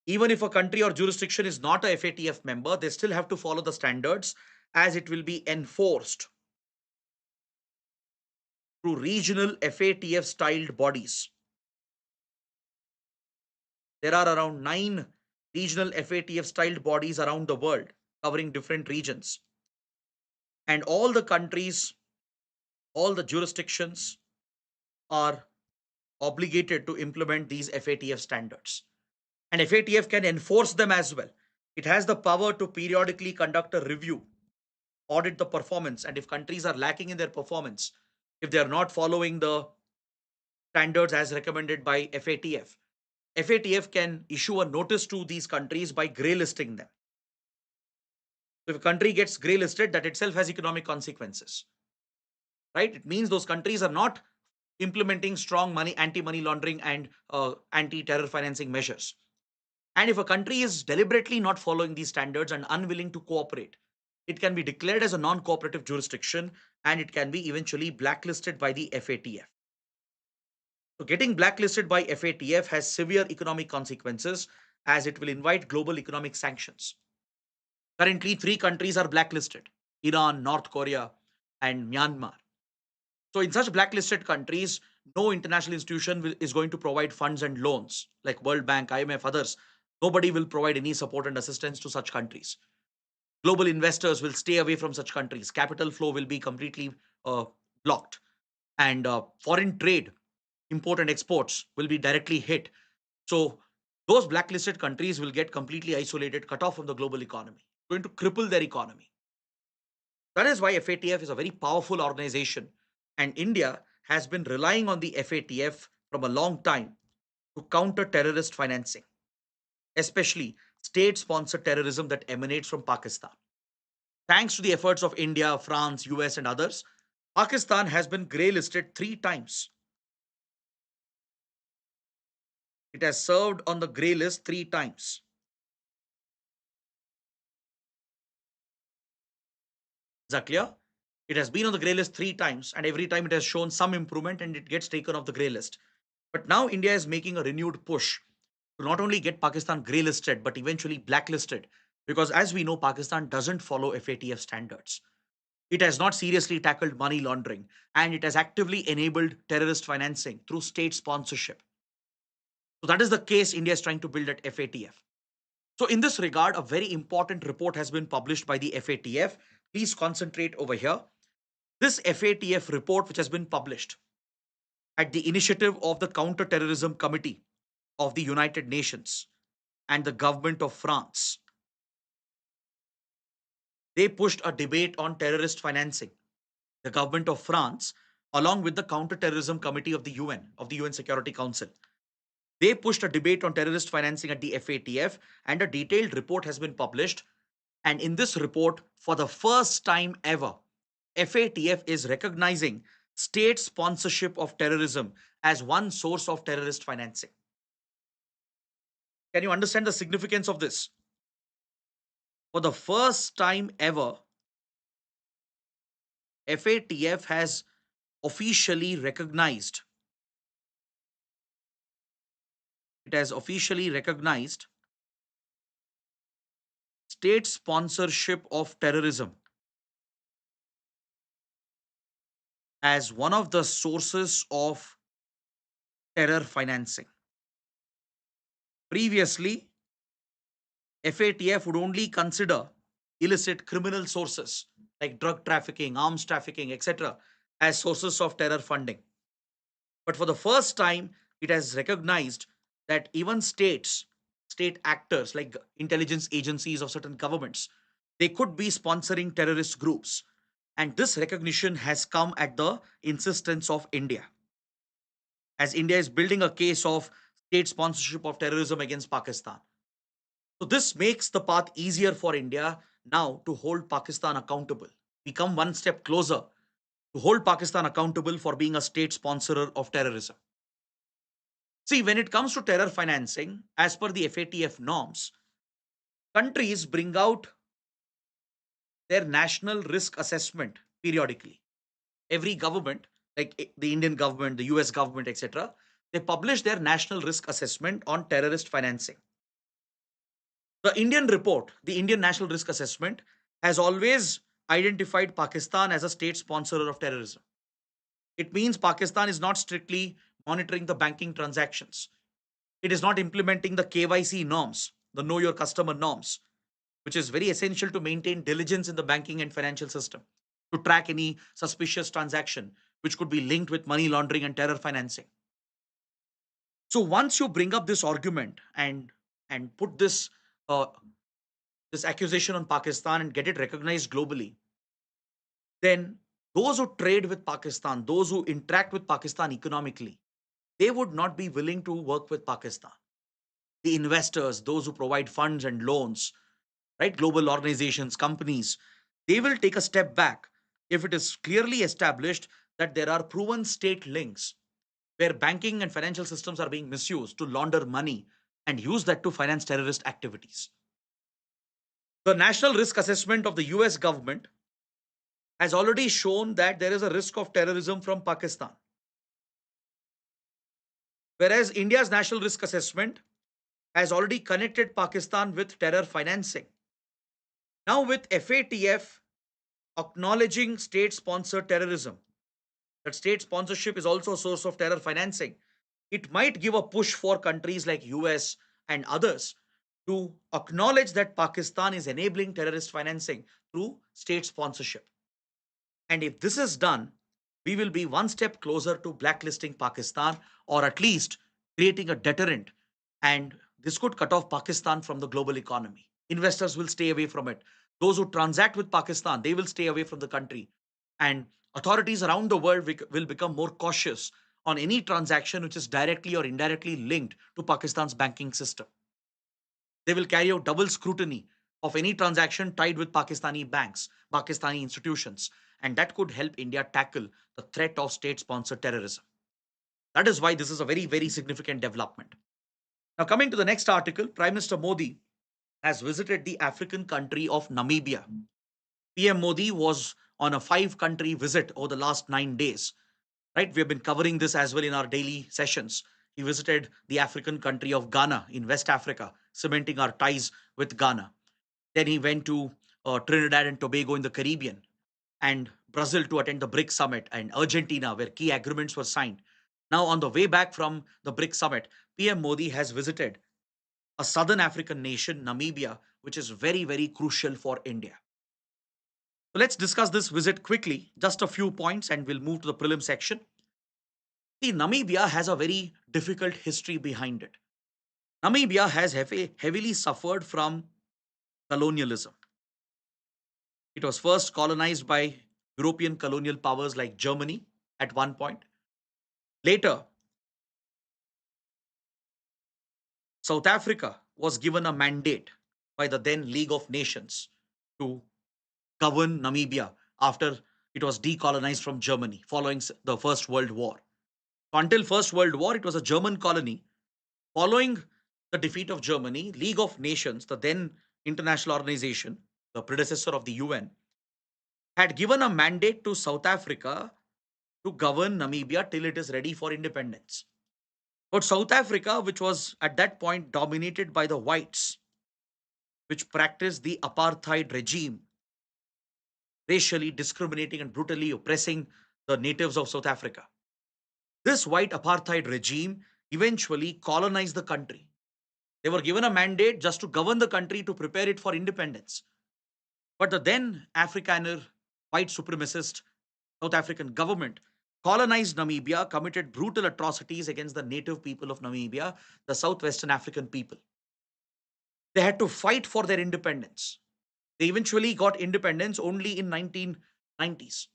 Even if a country or jurisdiction is not a FATF member, they still have to follow the standards as it will be enforced through regional FATF styled bodies. There are around 9 regional FATF styled bodies around the world covering different regions. And all the countries, all the jurisdictions are obligated to implement these FATF standards. And FATF can enforce them as well. It has the power to periodically conduct a review, audit the performance, and if countries are lacking in their performance, if they are not following the standards as recommended by FATF, FATF can issue a notice to these countries by grey listing them. So if a country gets grey listed, that itself has economic consequences, right? It means those countries are not implementing strong anti-money laundering and anti-terror financing measures. And if a country is deliberately not following these standards and unwilling to cooperate, it can be declared as a non-cooperative jurisdiction and it can be eventually blacklisted by the FATF. So getting blacklisted by FATF has severe economic consequences as it will invite global economic sanctions. Currently, 3 countries are blacklisted: Iran, North Korea, and Myanmar. So, in such blacklisted countries, no international institution is going to provide funds and loans like World Bank, IMF, others. Nobody will provide any support and assistance to such countries. Global investors will stay away from such countries. Capital flow will be completely blocked. And foreign trade, import and exports will be directly hit. So, those blacklisted countries will get completely isolated, cut off from the global economy, going to cripple their economy. That is why FATF is a very powerful organization, and India has been relying on the FATF from a long time to counter terrorist financing, especially state sponsored terrorism that emanates from Pakistan. Thanks to the efforts of India, France, US, and others, Pakistan has been grey listed 3 times. It has served on the grey list 3 times. Is that clear? It has been on the grey list 3 times, and every time it has shown some improvement and it gets taken off the grey list. But now India is making a renewed push to not only get Pakistan grey listed, but eventually blacklisted. Because as we know, Pakistan doesn't follow FATF standards. It has not seriously tackled money laundering, and it has actively enabled terrorist financing through state sponsorship. So that is the case India is trying to build at FATF. So, in this regard, a very important report has been published by the FATF. Please concentrate over here. This FATF report, which has been published at the initiative of the Counter-Terrorism Committee of the United Nations and the government of France, they pushed a debate on terrorist financing. The government of France, along with the Counter-Terrorism Committee of the UN, of the UN Security Council, they pushed a debate on terrorist financing at the FATF, and a detailed report has been published. And in this report, for the first time ever, FATF is recognizing state sponsorship of terrorism as one source of terrorist financing. Can you understand the significance of this? For the first time ever, FATF has officially recognized it has officially recognized state sponsorship of terrorism as one of the sources of terror financing. Previously, FATF would only consider illicit criminal sources like drug trafficking, arms trafficking, etc., as sources of terror funding. But for the first time, it has recognized that even state actors like intelligence agencies of certain governments, they could be sponsoring terrorist groups. And this recognition has come at the insistence of India. as India is building a case of state sponsorship of terrorism against Pakistan. So this makes the path easier for India now to hold Pakistan accountable. We come one step closer to hold Pakistan accountable for being a state sponsor of terrorism. See, when it comes to terror financing, as per the FATF norms, countries bring out their national risk assessment periodically. Every government, like the Indian government, the US government, etc., they publish their national risk assessment on terrorist financing. The Indian report, the Indian National Risk Assessment, has always identified Pakistan as a state sponsor of terrorism. It means Pakistan is not strictly monitoring the banking transactions. It is not implementing the KYC norms, the know your customer norms, which is very essential to maintain diligence in the banking and financial system, to track any suspicious transaction which could be linked with money laundering and terror financing. So once you bring up this argument and put uh, this accusation on Pakistan and get it recognized globally, then those who trade with Pakistan, those who interact with Pakistan economically, they would not be willing to work with Pakistan. The investors, those who provide funds and loans, right, global organizations, companies, they will take a step back if it is clearly established that there are proven state links where banking and financial systems are being misused to launder money and use that to finance terrorist activities. The National Risk Assessment of the US government has already shown that there is a risk of terrorism from Pakistan. Whereas India's National Risk Assessment has already connected Pakistan with terror financing. Now, with FATF acknowledging state sponsored terrorism, that state sponsorship is also a source of terror financing, it might give a push for countries like US and others to acknowledge that Pakistan is enabling terrorist financing through state sponsorship. And if this is done, we will be one step closer to blacklisting Pakistan or at least creating a deterrent. And this could cut off Pakistan from the global economy. Investors will stay away from it. Those who transact with Pakistan, they will stay away from the country. And authorities around the world will become more cautious on any transaction which is directly or indirectly linked to Pakistan's banking system. They will carry out double scrutiny of any transaction tied with Pakistani banks, Pakistani institutions, and that could help India tackle the threat of state sponsored terrorism. That is why this is a very, very significant development. Now, coming to the next article, Prime Minister Modi has visited the African country of Namibia. PM Modi was on a 5 country visit over the last 9 days. Right? We have been covering this as well in our daily sessions. He visited the African country of Ghana in West Africa, cementing our ties with Ghana. Then he went to Trinidad and Tobago in the Caribbean and Brazil to attend the BRICS summit and Argentina, where key agreements were signed. Now, on the way back from the BRICS summit, PM Modi has visited a southern African nation, Namibia, which is very, very crucial for India. So let's discuss this visit quickly, just a few points, and we'll move to the prelim section. See, Namibia has a very difficult history behind it. Namibia has heavily suffered from colonialism. It was first colonized by European colonial powers like Germany at one point. Later, South Africa was given a mandate by the then League of Nations to govern Namibia after it was decolonized from Germany following the First World War. So until First World War, it was a German colony. Following the defeat of Germany, League of Nations, the then international organization, the predecessor of the UN, had given a mandate to South Africa to govern Namibia till it is ready for independence. But South Africa, which was at that point dominated by the whites, which practiced the apartheid regime, racially discriminating and brutally oppressing the natives of South Africa. This white apartheid regime eventually colonized the country. They were given a mandate just to govern the country to prepare it for independence. But the then Afrikaner white supremacist South African government colonized Namibia, committed brutal atrocities against the native people of Namibia, the Southwestern African people. They had to fight for their independence. They eventually got independence only in 1990s.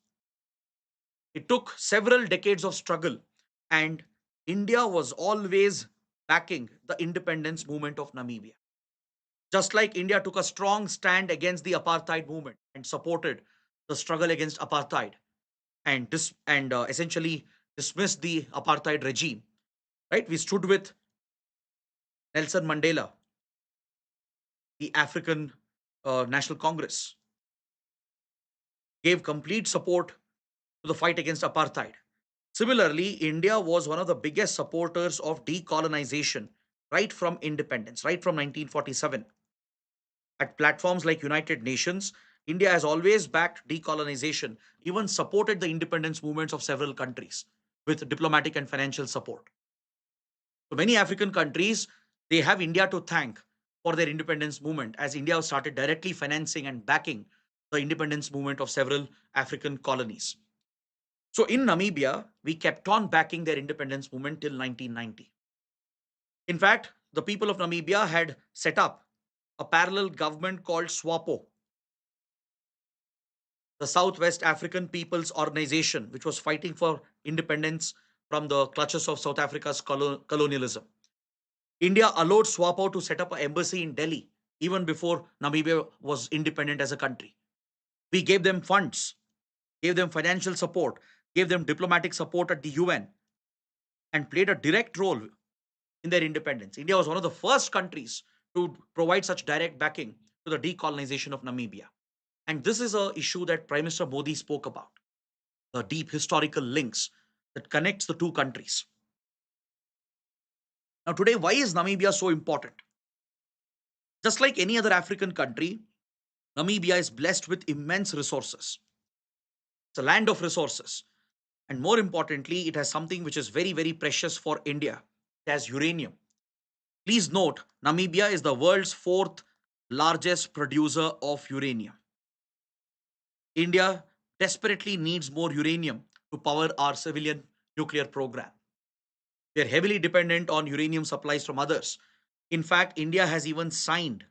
It took several decades of struggle and India was always backing the independence movement of Namibia. Just like India took a strong stand against the apartheid movement and supported the struggle against apartheid and essentially dismissed the apartheid regime, right? We stood with Nelson Mandela, the African National Congress, gave complete support to the fight against apartheid. Similarly, India was one of the biggest supporters of decolonization right from independence, right from 1947. At platforms like United Nations, India has always backed decolonization, even supported the independence movements of several countries with diplomatic and financial support. So many African countries, they have India to thank for their independence movement, as India started directly financing and backing the independence movement of several African colonies. So in Namibia, we kept on backing their independence movement till 1990. In fact, the people of Namibia had set up a parallel government called SWAPO, the Southwest African People's Organization, which was fighting for independence from the clutches of South Africa's colonialism. India allowed SWAPO to set up an embassy in Delhi even before Namibia was independent as a country. We gave them funds, gave them financial support, gave them diplomatic support at the UN, and played a direct role in their independence. India was one of the first countries to provide such direct backing to the decolonization of Namibia. And this is an issue that Prime Minister Modi spoke about, the deep historical links that connects the two countries. Now, today, why is Namibia so important? Just like any other African country, Namibia is blessed with immense resources. It's a land of resources. And more importantly, it has something which is very, very precious for India. It has uranium. Please note, Namibia is the world's fourth largest producer of uranium. India desperately needs more uranium to power our civilian nuclear program. We are heavily dependent on uranium supplies from others. In fact, India has even signed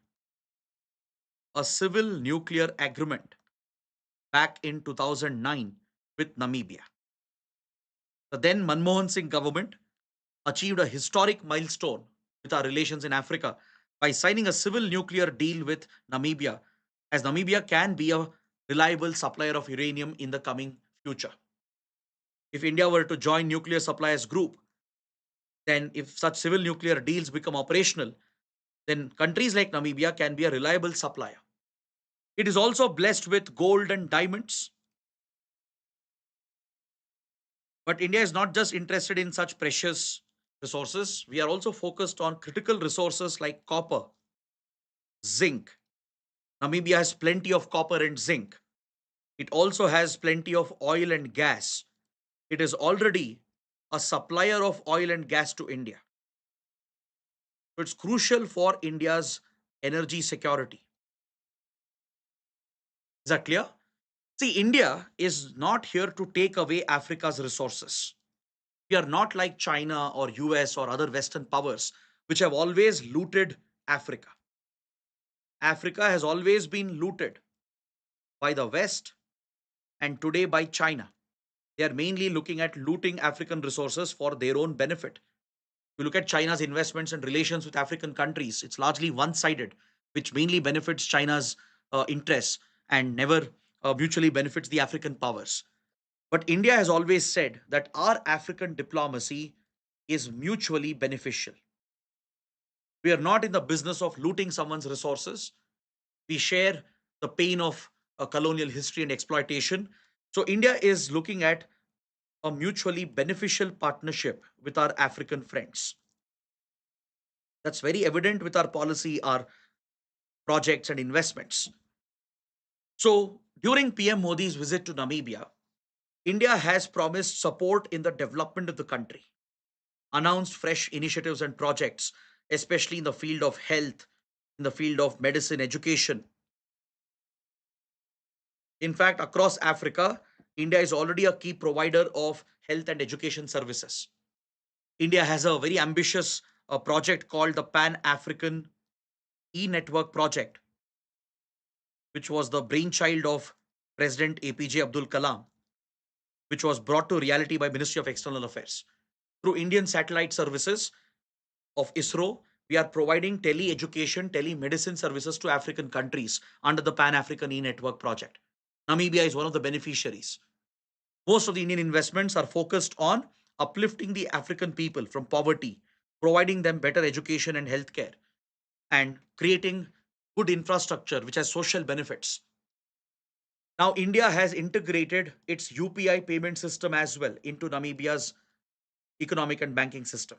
a civil nuclear agreement back in 2009 with Namibia. The then Manmohan Singh government achieved a historic milestone with our relations in Africa by signing a civil nuclear deal with Namibia, as Namibia can be a reliable supplier of uranium in the coming future. If India were to join nuclear suppliers group, then if such civil nuclear deals become operational, then countries like Namibia can be a reliable supplier. It is also blessed with gold and diamonds. But India is not just interested in such precious resources. We are also focused on critical resources like copper, zinc. Namibia has plenty of copper and zinc. It also has plenty of oil and gas. It is already a supplier of oil and gas to India. So it's crucial for India's energy security. Is that clear? See, India is not here to take away Africa's resources. We are not like China or US or other Western powers which have always looted Africa. Africa has always been looted by the West and today by China. They are mainly looking at looting African resources for their own benefit. If you look at China's investments and relations with African countries, it's largely one sided, which mainly benefits China's interests and never mutually benefits the African powers. But India has always said that our African diplomacy is mutually beneficial. We are not in the business of looting someone's resources. We share the pain of colonial history and exploitation. So, India is looking at a mutually beneficial partnership with our African friends. That's very evident with our policy, our projects, and investments. So, during PM Modi's visit to Namibia, India has promised support in the development of the country, announced fresh initiatives and projects, especially in the field of health, in the field of medicine, education. In fact, across Africa, India is already a key provider of health and education services. India has a very ambitious project called the Pan African E Network Project, which was the brainchild of President APJ Abdul Kalam, which was brought to reality by Ministry of External Affairs. Through Indian satellite services of ISRO, we are providing tele-education, telemedicine services to African countries under the Pan-African E-Network project. Namibia is one of the beneficiaries. Most of the Indian investments are focused on uplifting the African people from poverty, providing them better education and healthcare, and creating good infrastructure which has social benefits. Now, India has integrated its UPI payment system as well into Namibia's economic and banking system.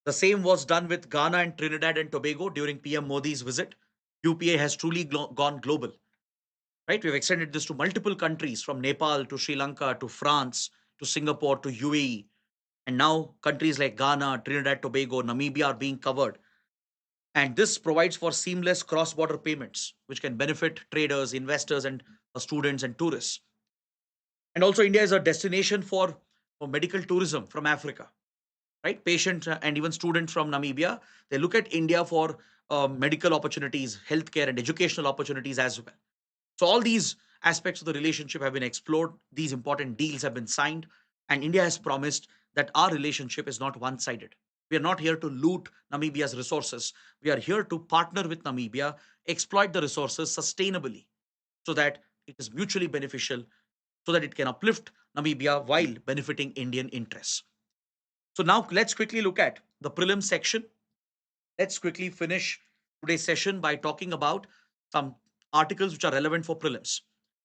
The same was done with Ghana and Trinidad and Tobago during PM Modi's visit. UPI has truly gone global, right? We've extended this to multiple countries from Nepal to Sri Lanka to France to Singapore to UAE. And now countries like Ghana, Trinidad, Tobago, Namibia are being covered. And this provides for seamless cross border payments, which can benefit traders, investors, and students and tourists. And also, India is a destination for medical tourism from Africa, right? Patients and even students from Namibia, they look at India for medical opportunities, healthcare, and educational opportunities as well. So, all these aspects of the relationship have been explored, these important deals have been signed, and India has promised that our relationship is not one sided. We are not here to loot Namibia's resources. We are here to partner with Namibia, exploit the resources sustainably so that it is mutually beneficial, so that it can uplift Namibia while benefiting Indian interests. So now let's quickly look at the prelim section. Let's quickly finish today's session by talking about some articles which are relevant for prelims.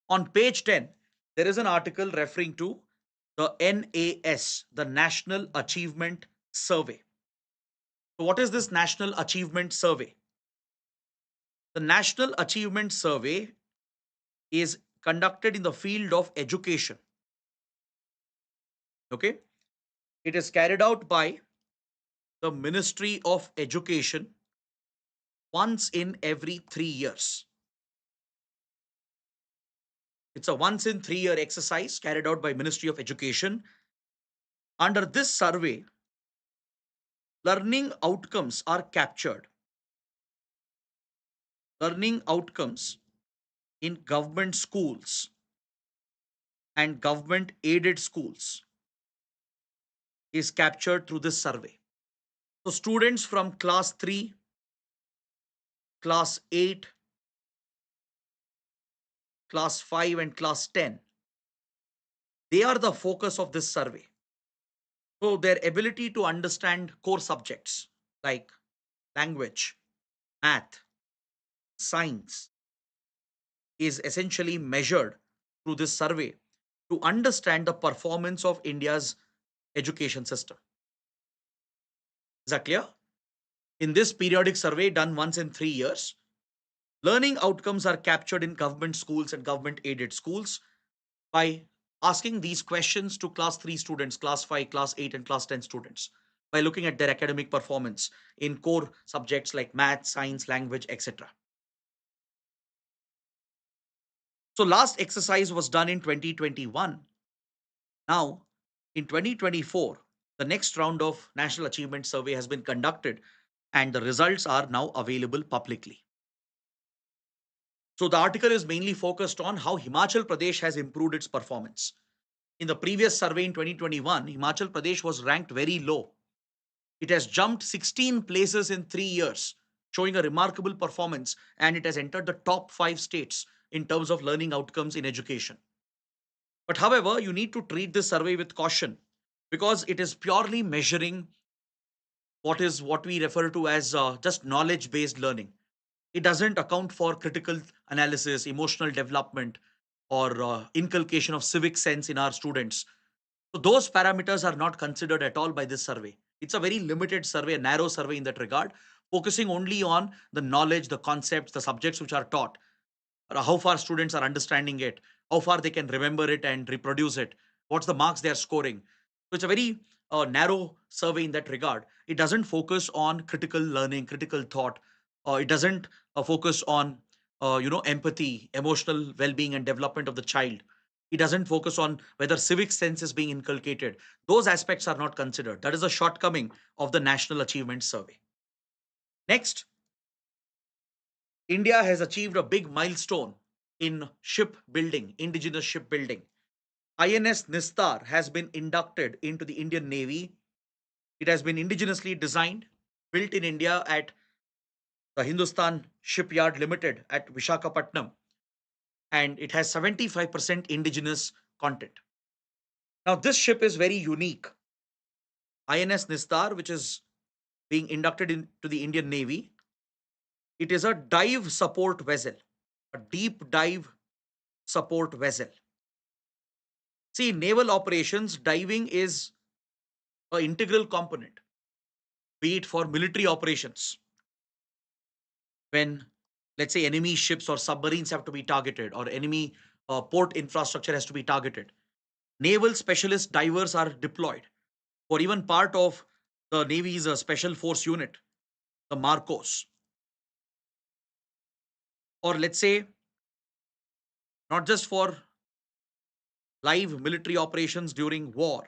On page 10, there is an article referring to the NAS, the National Achievement Survey. So, what is this National Achievement Survey? The National Achievement Survey is conducted in the field of education. Okay, it is carried out by the Ministry of Education once in every 3 years. It's a once in 3 year exercise carried out by Ministry of Education. Under this survey, learning outcomes are captured. Learning outcomes in government schools and government aided schools is captured through this survey. So students from class 3, class 8, class 5 and class 10, they are the focus of this survey. So their ability to understand core subjects like language, math, science is essentially measured through this survey to understand the performance of India's education system. Is that clear? In this periodic survey done once in 3 years, learning outcomes are captured in government schools and government aided schools by asking these questions to class 3 students, class 5, class 8, and class 10 students by looking at their academic performance in core subjects like math, science, language, etc. So, last exercise was done in 2021. Now, in 2024, the next round of National Achievement Survey has been conducted and the results are now available publicly. So, the article is mainly focused on how Himachal Pradesh has improved its performance. In the previous survey in 2021, Himachal Pradesh was ranked very low. It has jumped 16 places in 3 years, showing a remarkable performance, and it has entered the top 5 states in terms of learning outcomes in education. But however, you need to treat this survey with caution because it is purely measuring what we refer to as just knowledge based learning. It doesn't account for critical analysis, emotional development, or inculcation of civic sense in our students. So those parameters are not considered at all by this survey. It's a very limited survey, a narrow survey in that regard, focusing only on the knowledge, the concepts, the subjects which are taught, how far students are understanding it, how far they can remember it and reproduce it, what's the marks they are scoring. So it's a very narrow survey in that regard. It doesn't focus on critical learning, critical thought. It doesn't focus on empathy, emotional well-being and development of the child. It doesn't focus on whether civic sense is being inculcated. Those aspects are not considered. That is a shortcoming of the National Achievement Survey. Next, India has achieved a big milestone in shipbuilding, indigenous shipbuilding. INS Nistar has been inducted into the Indian Navy. It has been indigenously designed, built in India at the Hindustan Shipyard Limited at Vishakhapatnam, and it has 75% indigenous content. Now, this ship is very unique. INS Nistar, which is being inducted into the Indian Navy, it is a dive support vessel, a deep dive support vessel. See, in naval operations, diving is an integral component, be it for military operations, when, let's say, enemy ships or submarines have to be targeted, or enemy port infrastructure has to be targeted. Naval specialist divers are deployed, or even part of the Navy's special force unit, the Marcos. Or let's say, not just for live military operations during war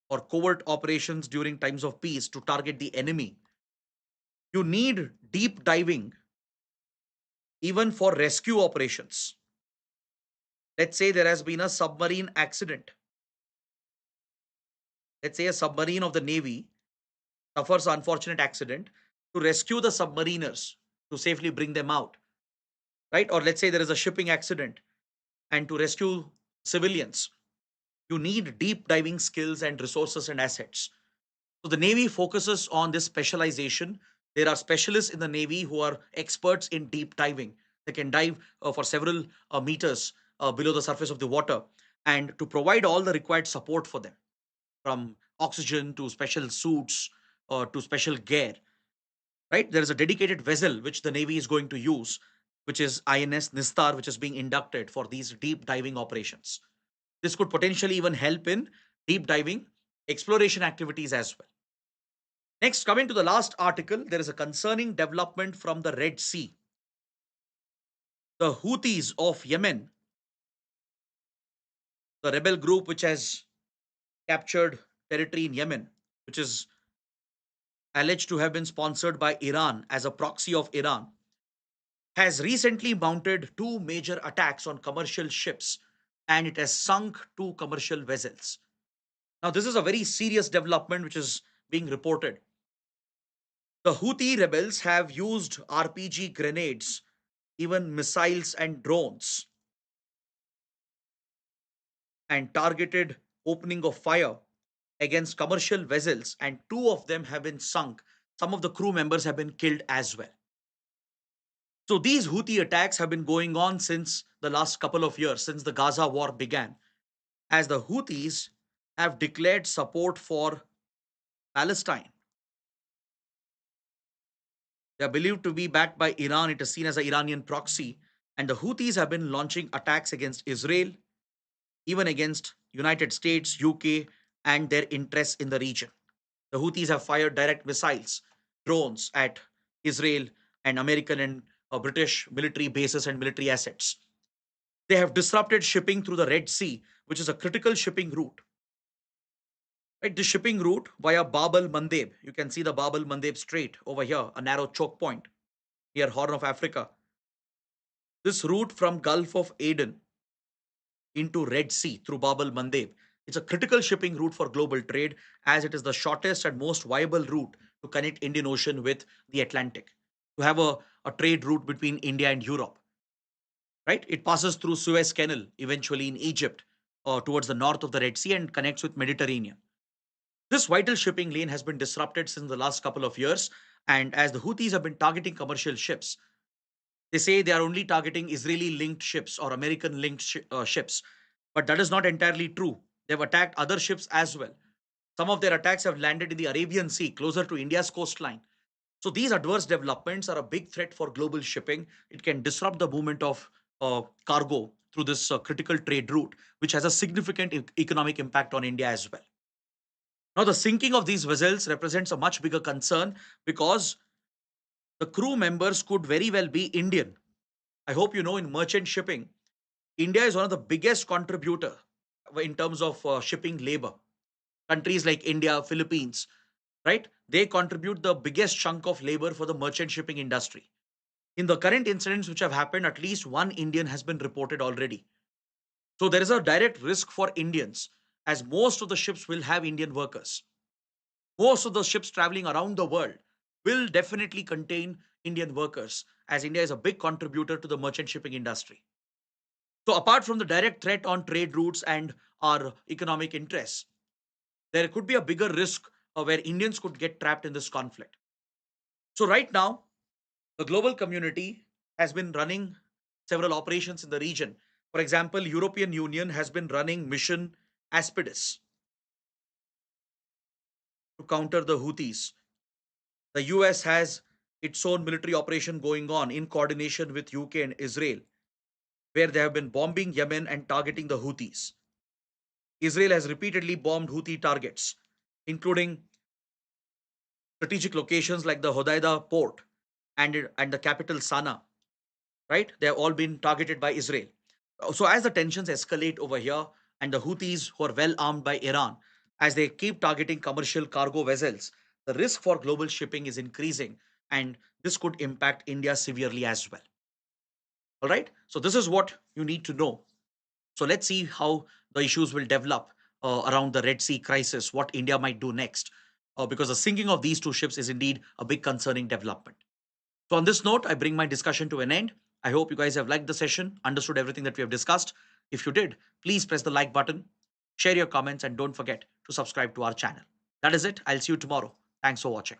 or covert operations during times of peace to target the enemy. You need deep diving even for rescue operations. Let's say there has been a submarine accident. Let's say a submarine of the Navy suffers an unfortunate accident. To rescue the submariners, to safely bring them out, right? Or let's say there is a shipping accident, and to rescue civilians, you need deep diving skills and resources and assets. So the Navy focuses on this specialization. There are specialists in the Navy who are experts in deep diving. They can dive for several meters below the surface of the water, and to provide all the required support for them, from oxygen to special suits or to special gear. Right? There is a dedicated vessel which the Navy is going to use, which is INS Nistar, which is being inducted for these deep diving operations. This could potentially even help in deep diving exploration activities as well. Next, coming to the last article, there is a concerning development from the Red Sea. The Houthis of Yemen, the rebel group which has captured territory in Yemen, which is alleged to have been sponsored by Iran as a proxy of Iran, has recently mounted two major attacks on commercial ships, and it has sunk two commercial vessels. Now, this is a very serious development which is being reported. The Houthi rebels have used RPG grenades, even missiles and drones, and targeted opening of fire against commercial vessels, and two of them have been sunk. Some of the crew members have been killed as well. So these Houthi attacks have been going on since the last couple of years, since the Gaza war began, as the Houthis have declared support for Palestine. They are believed to be backed by Iran. It is seen as an Iranian proxy, and the Houthis have been launching attacks against Israel, even against United States, UK, and their interests in the region. The Houthis have fired direct missiles, drones at Israel and American and British military bases and military assets. They have disrupted shipping through the Red Sea, which is a critical shipping route. Right, the shipping route via Bab el Mandeb. You can see the Bab el Mandeb Strait over here, a narrow choke point near Horn of Africa. This route from Gulf of Aden into Red Sea through Bab el Mandeb. It's a critical shipping route for global trade, as it is the shortest and most viable route to connect Indian Ocean with the Atlantic, to have a trade route between India and Europe. Right? It passes through Suez Canal, eventually in Egypt, towards the north of the Red Sea, and connects with Mediterranean. This vital shipping lane has been disrupted since the last couple of years, and as the Houthis have been targeting commercial ships, they say they are only targeting Israeli linked ships or American linked ships, but that is not entirely true. They've attacked other ships as well. Some of their attacks have landed in the Arabian Sea, closer to India's coastline. So these adverse developments are a big threat for global shipping. It can disrupt the movement of cargo through this critical trade route, which has a significant economic impact on India as well. Now, the sinking of these vessels represents a much bigger concern, because the crew members could very well be Indian. I hope you know, in merchant shipping, India is one of the biggest contributor in terms of shipping labor. Countries like India, Philippines, right? They contribute the biggest chunk of labor for the merchant shipping industry. In the current incidents which have happened, at least one Indian has been reported already. So there is a direct risk for Indians, as most of the ships will have Indian workers. Most of the ships traveling around the world will definitely contain Indian workers, as India is a big contributor to the merchant shipping industry. So, apart from the direct threat on trade routes and our economic interests, there could be a bigger risk where Indians could get trapped in this conflict. So, right now, the global community has been running several operations in the region. For example, European Union has been running mission Aspidus to counter the Houthis. The US has its own military operation going on in coordination with UK and Israel, where they have been bombing Yemen and targeting the Houthis. Israel has repeatedly bombed Houthi targets, including strategic locations like the Hodeida port and the capital Sana'a, right? They have all been targeted by Israel. So as the tensions escalate over here and the Houthis who are well armed by Iran, as they keep targeting commercial cargo vessels, the risk for global shipping is increasing and this could impact India severely as well. All right. So this is what you need to know. So let's see how the issues will develop around the Red Sea crisis, what India might do next, because the sinking of these two ships is indeed a big concerning development. So, on this note, I bring my discussion to an end. I hope you guys have liked the session, understood everything that we have discussed. If you did, please press the like button, share your comments, and don't forget to subscribe to our channel. That is it. I'll see you tomorrow. Thanks for watching.